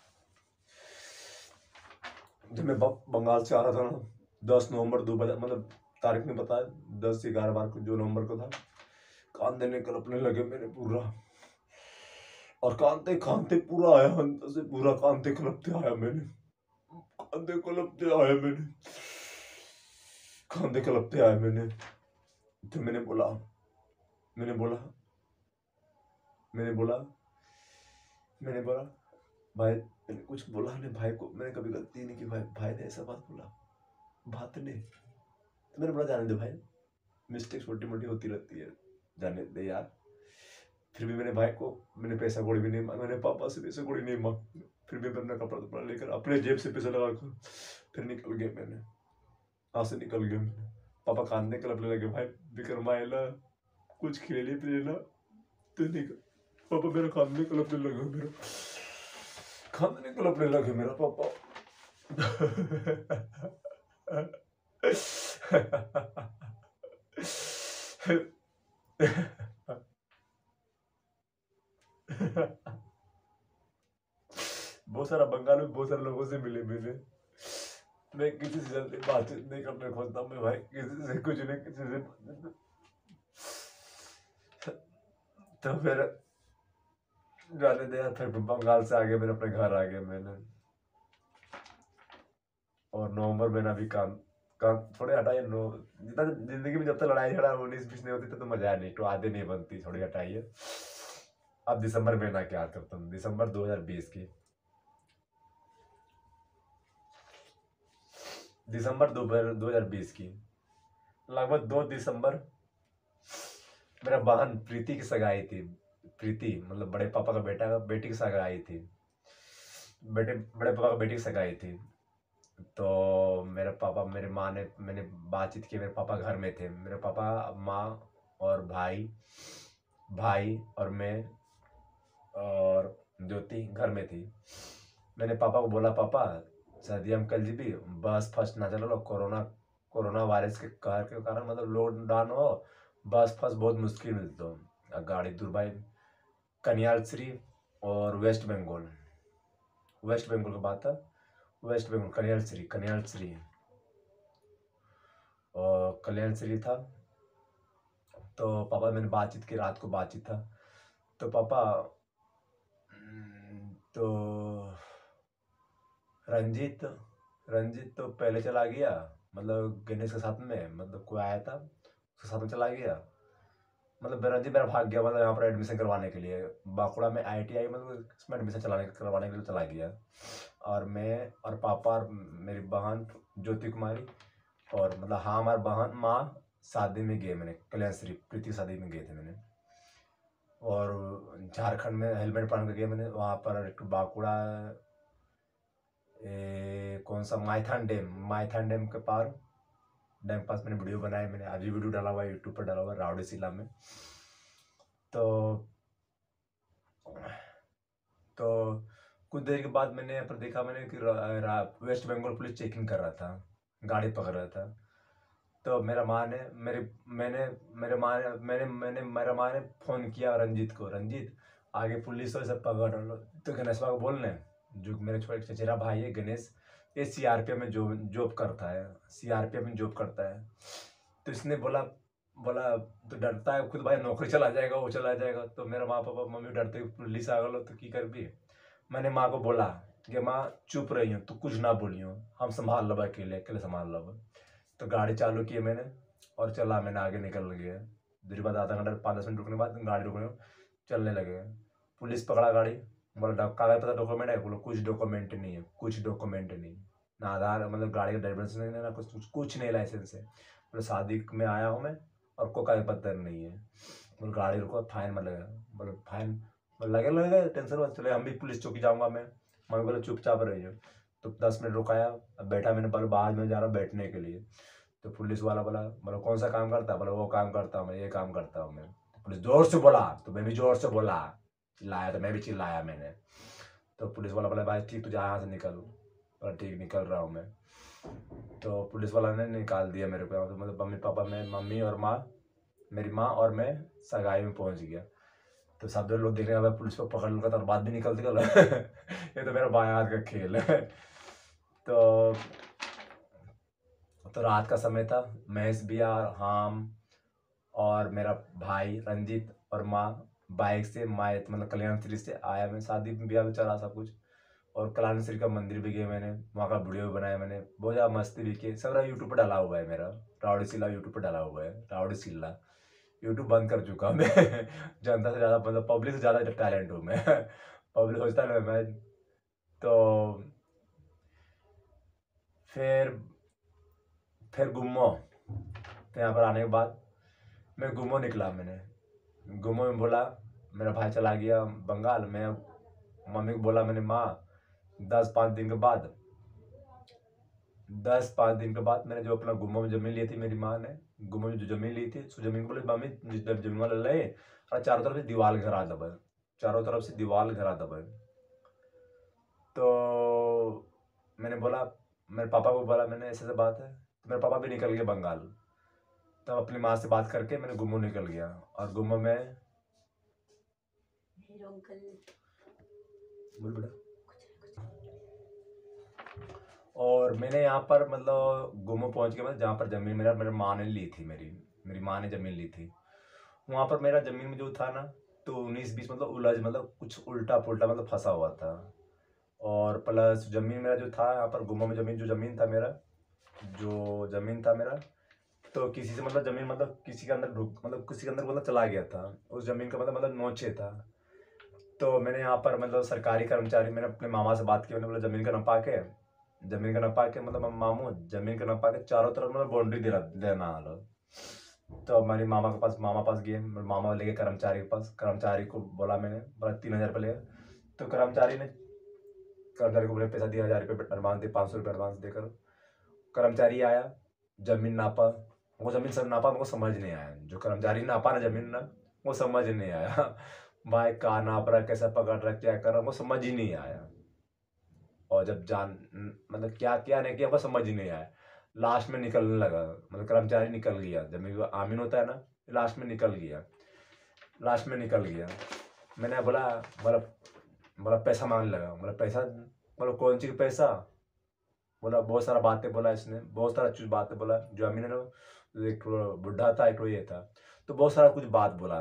जब मैं बंगाल से आ रहा था ना, 10 नवंबर 2 बजे, मतलब तारीख नहीं पता है, 10-11 बार को जो नवंबर को था, कान देने कलपने लगे मेरे पूरा। और कांते कांते पूरा आया अंदर से, पूरा कांते कलपते आया मैंने, कांते कलपते आया मैंने, कांते कलपते आया मैंने। तो मैंने बोला मैंने बोला मैंने बोला मैंने बोला भाई, मैंने कुछ बोला नहीं भाई को, मैंने कभी गलती नहीं की भाई, भाई ने ऐसा बात बोला, बात नहीं। तो मैंने बोला जाने दे भाई, मिस्टेक छोटी मोटी होती रहती है, जाने दे यार। फिर भी मैंने भाई को, मैंने पैसा कौड़ी भी नहीं मांगा, मैंने पापा से पैसा कौड़ी नहीं मांगा, फिर भी मैं अपना कपड़ा कपड़ा लेकर अपने जेब से पैसा लगा कर फिर निकल गया मैंने, वहां से निकल गया मैंने। पापा कांदने कलपने लगे, भाई विक्रम आएला कुछ खेले पिलेला तो निकल। पापा मेरा कांदने कलपने लगे, मेरा कांदने कलपने लगे मेरा पापा। बहुत सारा बंगाल में बहुत सारे लोगों से मिले मैंने। मैं किसी से जल्दी बातचीत नहीं करने खोजता, मैं भाई किसी से कुछ नहीं, किसी से तो फिर जाने दिया। फिर बंगाल से आगे मेरे अपने घर आ गया मैंने। और नवंबर महीना भी काम काम थोड़े हटाइए नो, जितना जिंदगी में जब तक लड़ाई झगड़ा 19-20 नहीं होती तो मजा नहीं, तो आदि नहीं बनती, थोड़ी हटाइए। अब दिसंबर महीना की बात करता हूँ, दिसंबर 2020 की, दिसंबर 2020 की लगभग 2 दिसंबर मेरा बहन प्रीति की सगाई थी। प्रीति मतलब बड़े पापा का बेटी की सगाई थी, बड़े पापा का बेटी की सगाई थी। तो मेरे पापा मेरे माँ ने, मैंने बातचीत की, मेरे पापा घर में थे, मेरे पापा माँ और भाई भाई और मैं और ज्योति घर में थी। मैंने पापा को बोला, पापा शादी हम कल जी भी बस फर्स्ट ना चलो, कोरोना कोरोना वायरस के कारण मतलब लॉकडाउन हो, बस फर्स्ट बहुत मुश्किल मिलता हो, गाड़ी दूर भाई, कन्याश्री और वेस्ट बंगाल की बात है, वेस्ट बंगाल कन्याश्री और कल्याणश्री था। तो पापा मैंने बातचीत की, रात को बातचीत था। तो पापा तो रंजीत रंजीत तो पहले चला गया, मतलब गणेश के साथ में, मतलब कोई आया था उसके साथ में चला गया, मतलब रंजीत मेरा भाग गया, मतलब यहाँ पर एडमिशन करवाने के लिए बांकुड़ा में ITI, मतलब इसमें एडमिशन करवाने के लिए चला गया। और मैं और पापा और मेरी बहन ज्योति कुमारी, और मतलब हाँ हमारे बहन माँ शादी में गए, मैंने कल्याणश्री प्रीति शादी में गए थे मैंने। और झारखंड में हेलमेट पहन के गया मैंने, वहाँ पर एक बांकुड़ा कौन सा माइथान डैम के पार, डैम पास मैंने वीडियो बनाया, मैंने आज भी वीडियो डाला हुआ है, यूट्यूब पर डाला हुआ है, रावड़ीसीला में। तो तो कुछ देर के बाद मैंने यहाँ पर देखा मैंने कि वेस्ट बंगाल पुलिस चेकिंग कर रहा था, गाड़ी पकड़ रहा था। तो मेरा माँ ने मेरे मैंने मेरे माँ ने मेरा माँ ने फ़ोन किया रंजीत को, रंजीत आगे पुलिस हो सब पकड़ लो। तो गणेश को बोलने, जो मेरे छोटे चचेरा भाई है गणेश, ये CRPF में जॉब करता है, CRPF में जॉब करता है। तो इसने बोला बोला तो डरता है खुद भाई, नौकरी चला जाएगा, वो चला जाएगा। तो मेरा माँ पापा मम्मी डरते पुलिस आ गलो तो की कर भी। मैंने माँ को बोला कि माँ चुप रही हूँ, तो कुछ ना बोलियो, हम संभाल लब, अकेले अकेले संभाल लब। तो गाड़ी चालू की मैंने और चला, मैंने आगे निकल गया। देर बाद आधा घंटा 5-10 मिनट रुकने के बाद गाड़ी रुकने चलने लगे। पुलिस पकड़ा गाड़ी, बोला कागज पता डॉक्यूमेंट है, बोलो कुछ डॉक्यूमेंट नहीं है, कुछ डॉक्यूमेंट नहीं, ना आधार मतलब गाड़ी का ड्राइवर नहीं, ना कुछ नहीं, लाइसेंस है। बोले शादी में आया हूँ मैं और कोई कागज पत्र नहीं है। बोले गाड़ी रुको, फाइन मत लगेगा। बोले फाइन लगेगा, टेंशन मत, चले हम भी पुलिस चौकी जाऊँगा मैं। मम्मी बोले चुपचाप रहिए। तो 10 मिनट रुकाया, अब बैठा मैंने, बोले बाद में जा रहा हूँ बैठने के लिए। तो पुलिस वाला बोला, बोला कौन सा काम करता है, बोला वो काम करता हूँ मैं, ये काम करता हूँ मैं। तो पुलिस जोर से बोला, तो मैं भी जोर से बोला, चिल्लाया तो मैं भी चिल्लाया मैंने। तो पुलिस वाला बोला भाई ठीक, तुझे यहाँ से निकल, बोला ठीक निकल रहा हूँ मैं। तो पुलिस वाला ने निकाल दिया मेरे को, तो मतलब मम्मी और माँ, मेरी माँ और मैं सगाई में पहुँच गया। तो सब लोग देख रहे हैं पुलिस को पकड़ लूँगा तो बात भी निकलती कल। ये तो मेरा बाएं हाथ का खेल है। तो रात का समय था, महेश भैया, हम और मेरा भाई रंजीत और माँ बाइक से माए मतलब कल्याण श्री से आया, मैं शादी ब्याह में चला सब कुछ। और कल्याण श्री का मंदिर भी गए मैंने, वहाँ का वीडियो भी बनाया मैंने, बहुत ज़्यादा मस्ती भी की। सब यूट्यूब पर डाला हुआ है मेरा, राउडी सिल्ला यूट्यूब पर डाला हुआ है, राउडी सिल्ला। यूट्यूब बंद कर चुका मैं जनता से ज़्यादा मतलब पब्लिक से ज़्यादा टैलेंट हूँ मैं पब्लिक सोचता है ना मैं। तो फिर फिर गुम्मो, तो यहाँ पर आने के बाद मैं गुम्मो निकला। मैंने गुम्मो में बोला, मेरा भाई चला गया बंगाल। मैं मम्मी को बोला मैंने, माँ 10-5 दिन के बाद 10-5 दिन के बाद मैंने जो अपना गुम्मो में ज़मीन ली थी, मेरी माँ ने गुम्मो में जो ज़मीन ली थी, उस ज़मीन को बोले मम्मी ज़मीन वाला ले, और चारों तरफ से दीवार घेरा दबे, चारों तरफ से दीवार घेरा दबे। तो मैंने बोला, मेरे पापा को बोला मैंने ऐसे ऐसे बात है, तो मेरे पापा भी निकल गए बंगाल। तब अपनी माँ से बात करके मैंने गुम्मो निकल गया। और गुम्मो में बोल बेटा। और मैंने यहाँ पर मतलब गुम्मो पहुँच के, मतलब जहाँ पर ज़मीन मेरी माँ ने ली थी, मेरी माँ ने ज़मीन ली थी, वहाँ पर मेरा ज़मीन में जो था ना, तो 19-20 मतलब उलझ, मतलब कुछ उल्टा पुल्टा मतलब फंसा हुआ था। और प्लस ज़मीन मेरा जो था यहाँ पर गुम्मो में, ज़मीन जो ज़मीन था मेरा, तो किसी से मतलब ज़मीन मतलब किसी के अंदर मतलब किसी के अंदर मतलब चला गया था, उस ज़मीन का मतलब नोचे था। तो मैंने यहाँ पर मतलब सरकारी कर्मचारी, मैंने अपने मामा से बात की, मैंने बोला ज़मीन का नपा के मतलब मामू ज़मीन का नपा के चारों तरफ मतलब बाउंड्री देना हालो। तो हमारी मामा पास गए, मामा लेके कर्मचारी के पास, कर्मचारी को बोला मैंने, बोला 3,000 रुपये लेगा। तो कर्मचारी को बोले पैसा दिया, 1,000 रुपये एडवांस दे, 500 रुपये एडवांस देकर। कर्मचारी आया, ज़मीन नापा, वो ज़मीन सब नापा, मेरे को समझ नहीं आया, जो कर्मचारी नापा ना ज़मीन ना, वो समझ नहीं आया भाई कहाँ नाप रहा, कैसा पकड़ रहा, क्या कर रहा, वो समझ ही नहीं आया। और जब मतलब क्या क्या नहीं किया, वो समझ ही नहीं आया। लास्ट में निकलने लगा, मतलब कर्मचारी निकल गया, जब आमीन होता है ना, लास्ट में निकल गया, मैंने बोला, बोला बोला पैसा मांगने लगा, बोला पैसा, बोला कौन सी पैसा, बोला बहुत सारा बातें बोला इसने, बहुत सारा चीज बातें बोला। जो अमीन है ना, एक बुढ़ा था, एक ये था, तो बहुत सारा कुछ बात बोला।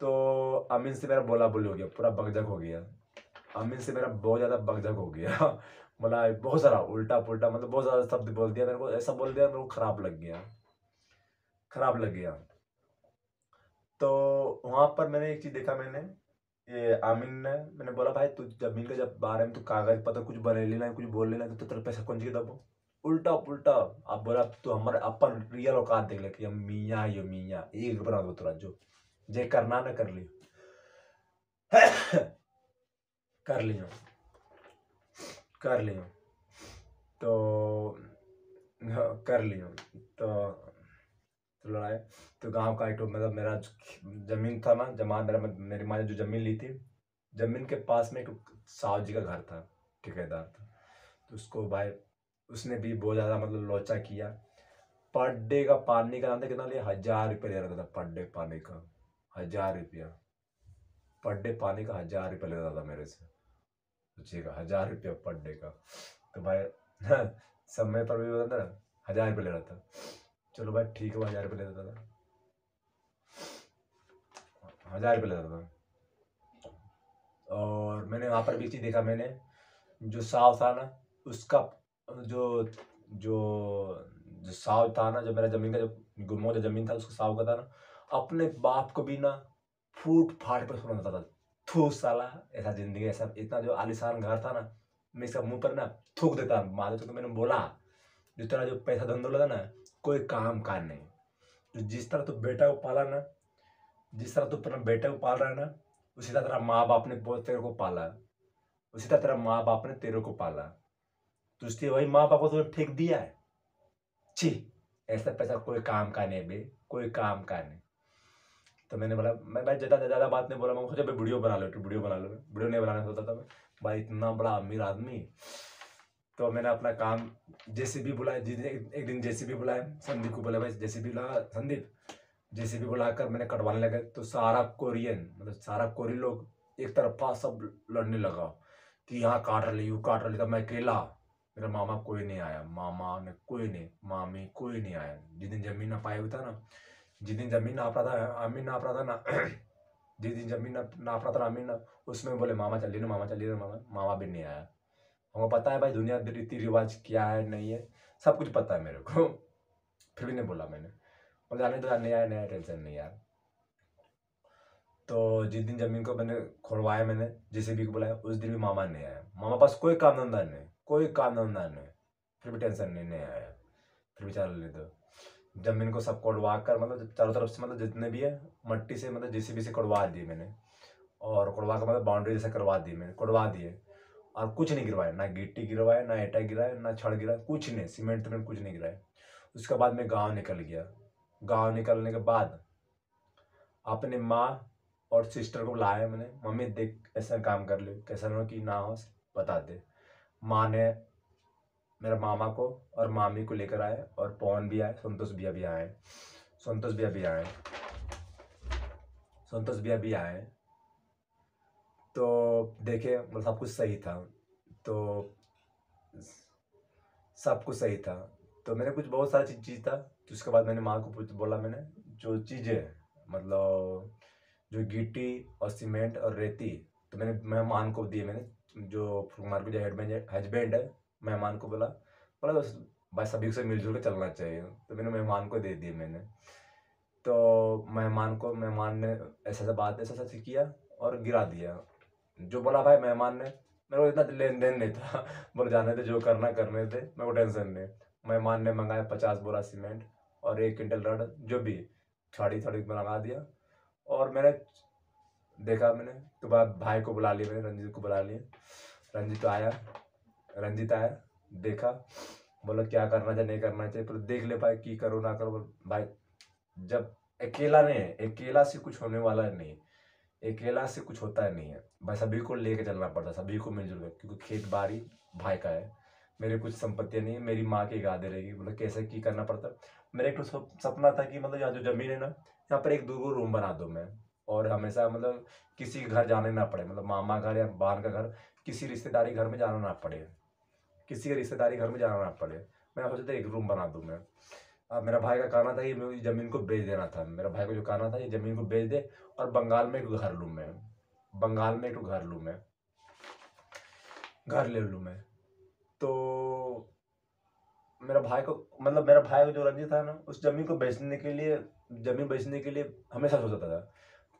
तो अमीन से मेरा बोला बोली हो गया, पूरा बकझक हो गया, अमीन से मेरा बहुत ज़्यादा बकझक हो गया बोला बहुत सारा उल्टा पुल्टा, मतलब बहुत ज़्यादा शब्द बोल दिया मेरे को, ऐसा बोल दिया मेरे को, खराब लग गया। तो वहाँ पर मैंने एक चीज़ देखा, मैंने ये आमीन ने, मैंने बोला भाई तू जमीन के जब बारे में तू कागज पत्र कुछ बने लेना, कुछ बोल लेना, तो तेरे पैसा कौन सी दबो, उल्टा पुल्टा। अब बोला तू हमारे अपन रियल औकात देख ले कि हम मियाँ, ये मियाँ एक बना दो तुरा, जो जे करना ना कर ली कर लियो, तो कर लियो। तो लड़ाई, तो गांव का एक मतलब मेरा जमीन था ना, मेरी माँ ने जो जमीन ली थी, जमीन के पास में एक साहु जी का घर था, ठेकेदार था। तो उसको भाई, उसने भी बहुत ज़्यादा मतलब लोचा किया। पर डे का पानी का नाम था, कितना लिया, 1,000 रुपये ले रहा था पर डे पानी का, 1,000 रुपया पर डे पानी का, 1,000 रुपया ले रहा था मेरे से, सोचिएगा 1,000 रुपया पर डे का। तो भाई समय पर भी होता था ना, 1,000 रुपये ले रहा था। चलो भाई ठीक है, वो 1,000 रुपये ले रहा था, 1,000 रुपये ले रहा था। और मैंने वहाँ पर भी चीज़ देखा, मैंने जो साव था ना, उसका जो जो जो साव था ना, जो मेरा जमीन का जो गुम्मो जो जमीन था, उसका साव का था ना, अपने बाप को भी ना फूट फाट पर सुनाता था, थू साला, ऐसा जिंदगी, ऐसा इतना जो आलिशान घर था ना, मैं इसका मुंह पर ना थूक देता मारे। तो मैंने बोला, जिस तरह जो पैसा धंधो था ना, कोई काम का नहीं, जो जिस तरह तू बेटा को पाला ना, जिस तरह तू अपना बेटे को पाल रहा है ना, उसी तरह तेरा माँ बाप ने तेरे को पाला, उसी तरह तेरा माँ बाप ने तेरे को पाला, तो इसलिए वही माँ बाप को तुमने फेंक दिया है। छी, ऐसा पैसा कोई काम का नहीं बे, कोई काम का नहीं। तो मैंने बोला, मैं भाई ज़्यादा ज़्यादा बात नहीं बोला, मैं सोचा भाई वीडियो बना लो, वीडियो नहीं बनाना सोचता था मैं, भाई इतना बड़ा अमीर आदमी। तो मैंने अपना काम, जेसीबी बुलाया, एक दिन जेसीबी बुलाया, संदीप को बोला भाई जेसीबी ला संदीप, जेसीबी बुलाकर मैंने कटवाने लगा। तो सारा कोरियन, मतलब सारा कोरी लोग एक तरफा सब लड़ने लगा कि यहाँ काट रही, यूँ काट रही, मैं अकेला, मेरा मामा कोई नहीं आया, मामा ने कोई नहीं, मामी कोई नहीं आया। जिस दिन जमीन ना पाया हुआ था ना, जिस दिन जमीन नाप रहा था, अमीन नाप रहा था ना जिस दिन जमीन नापना था जमीन ना, उसमें बोले मामा चलिए ना, मामा चलिए ना, मामा मामा भी नहीं आया। हमको पता है भाई दुनिया के रीति रिवाज क्या है नहीं है, सब कुछ पता है मेरे को। फिर भी नहीं बोला मैंने, बोले जाने दो यार, नहीं आया नहीं आया, टेंशन नहीं यार। तो जिस दिन जमीन को मैंने खुड़वाया, मैंने जेसीबी को बुलाया, उस दिन भी मामा नहीं आया। मामा पास कोई काम धंधा नहीं, कोई काम धंधा नहीं, फिर भी टेंशन नहीं आया। फिर भी चल ले दो। जमीन को सब कोड़वा कर, मतलब चारों तरफ से, मतलब जितने भी है मट्टी से, मतलब जेसीबी से कोड़वा दिए मैंने। और कोड़वा कर मतलब बाउंड्री जैसे करवा दी मैंने, कोड़वा दिए। और कुछ नहीं गिरवाया, ना गिट्टी गिरवाया, ना ईटा गिराया, ना छड़ गिराया, कुछ नहीं, सीमेंट में कुछ नहीं गिराया। उसके बाद मैं गाँव निकल गया। गाँव निकलने के बाद अपने माँ और सिस्टर को बुलाया मैंने, मम्मी देख ऐसा काम कर ले, कैसा ना हो कि ना हो बता दे। माँ ने मेरा मामा को और मामी को लेकर आए, और पवन भी आए, संतोष भैया भी आए, संतोष भैया भी आए, संतोष भैया भी आए। तो देखे मतलब सब कुछ सही था। तो सब कुछ सही था। तो मैंने कुछ बहुत सारी चीज़ था। तो उसके बाद मैंने माँ को बोला, मैंने जो चीज़ें मतलब जो गिट्टी और सीमेंट और रेती, तो मैंने मेहमान को दिए। मैंने जो कुमार के जो हस्बैंड है, मेहमान को बोला बस भाई सभी से मिलजुल के चलना चाहिए। तो मैंने मेहमान को दे दिए मैंने। तो मेहमान ने ऐसा ऐसा बात ऐसा ऐसा किया और गिरा दिया। जो बोला भाई मेहमान ने, मेरे को इतना लेन देन नहीं था। बोले जाने दे, जो करना करने दे, मेरे को टेंशन नहीं। मेहमान ने मंगाया 50 बोरा सीमेंट और 1 क्विंटल रड, जो भी छाड़ी छाड़ी लगा दिया। और मैंने देखा, मैंने तो भाई को बुला लिया, मैंने रंजीत को बुला लिया। रंजीत आया, देखा, बोला क्या करना चाहिए नहीं करना चाहिए, पर देख ले भाई की करो ना करो भाई। जब अकेला नहीं है, अकेला से कुछ होने वाला नहीं, अकेला से कुछ होता नहीं है भाई, सभी को लेके चलना पड़ता है, सभी को मिलजुल कर, क्योंकि खेत बाड़ी भाई का है। मेरी कुछ संपत्तियां नहीं है, मेरी माँ की गादे रहेगी, मतलब कैसे की करना पड़ता। मेरा एक तो सपना था कि मतलब यहाँ जो जमीन है ना, यहाँ पर एक दो रूम बना दूँ मैं, और हमेशा मतलब किसी के घर जाने ना पड़े, मतलब मामा घर या बहन का घर, किसी रिश्तेदारी घर में जाना ना पड़े, किसी के रिश्तेदारी घर में जाना ना पड़े। मैं सोचा था एक रूम बना दूँ मैं। अब मेरा भाई का कहना था कि मैं जमीन को बेच देना था, मेरा भाई को जो कहना था ये जमीन को बेच दे और बंगाल में एक घर लूँ मैं, बंगाल में एक घर लूँ मैं, घर ले लूँ मैं। तो मेरा भाई को जो रंजित था ना, उस जमीन को बेचने के लिए, जमीन बेचने के लिए हमेशा सोचता था।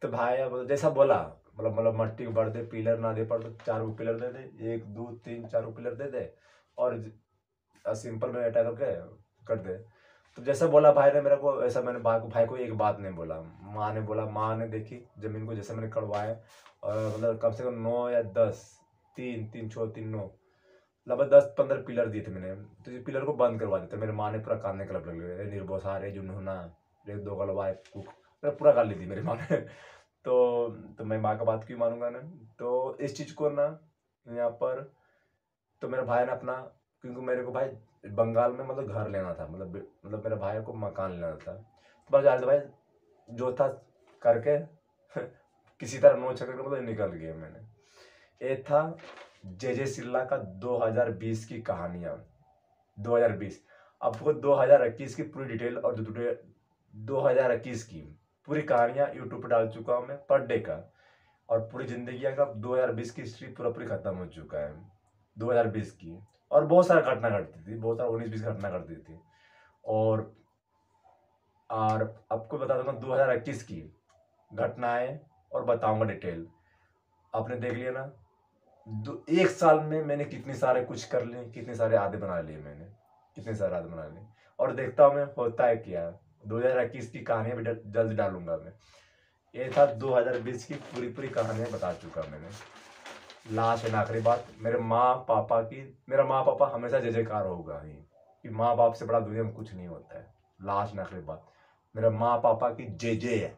तो भाई अब जैसा बोला, मतलब मट्टी को भर दे, पिलर ना दे पड़ तो 4 पिलर दे दे, 1 2 3 4 पिलर दे दे, और सिंपल में अटैक करके कर दे। तो जैसा बोला भाई ने मेरे को, ऐसा मैंने भाई को एक बात नहीं बोला। माँ ने बोला, माँ ने देखी जमीन को जैसे मैंने कड़वाया, और मतलब कम से कम 9 या 10, 3 3 6 3 9, लगभग 10 15 पिलर दिए थे मैंने। तो ये पिलर को बंद करवा देते। मेरे माँ ने पूरा कानने क्लब लग गए, निर्भोस रे जुनूना रे दो गलवाए कुक, मेरा पूरा गाल ली थी मेरी माँ ने। तो मैं माँ का बात क्यों मानूंगा ना। तो इस चीज़ को ना यहाँ पर, तो मेरे भाई ने अपना, क्योंकि मेरे को भाई बंगाल में मतलब घर लेना था, मतलब मेरे भाई को मकान लेना था। तो बस यार भाई जो था करके किसी तरह नोच करके मतलब निकल गया मैंने। ये था जे सिल्ला का 2020 की कहानियाँ। 2020, आपको 2021 की पूरी डिटेल और 2021 की पूरी कहानियाँ यूट्यूब पर डाल चुका हूँ मैं पर डे का। और पूरी जिंदगी का 2020 की हिस्ट्री पूरा पूरी खत्म हो चुका है 2020 की। और बहुत सारा घटना घटती थी, बहुत सारा 19-20 घटना घटती थी। और और आपको बता दूंगा 2021 की घटनाएं और बताऊंगा डिटेल। आपने देख लिया ना, 1 साल में मैंने कितने सारे कुछ कर लिए, कितने सारे आदि बना लिए मैंने, कितने सारे आदि बना लिए। और देखता हूँ मैं होता है क्या। 2021 की कहानियां भी जल्द डालूंगा मैं। ये था 2020 की पूरी पूरी कहानियां बता चुका मैंने। लास्ट एंड आखिरी बात, मेरे माँ पापा की, मेरा माँ पापा हमेशा जय जयकार होगा ही, कि माँ बाप से बड़ा दुनिया में कुछ नहीं होता है। लास्ट एंड आखिरी बात, मेरे माँ पापा की जय जय है।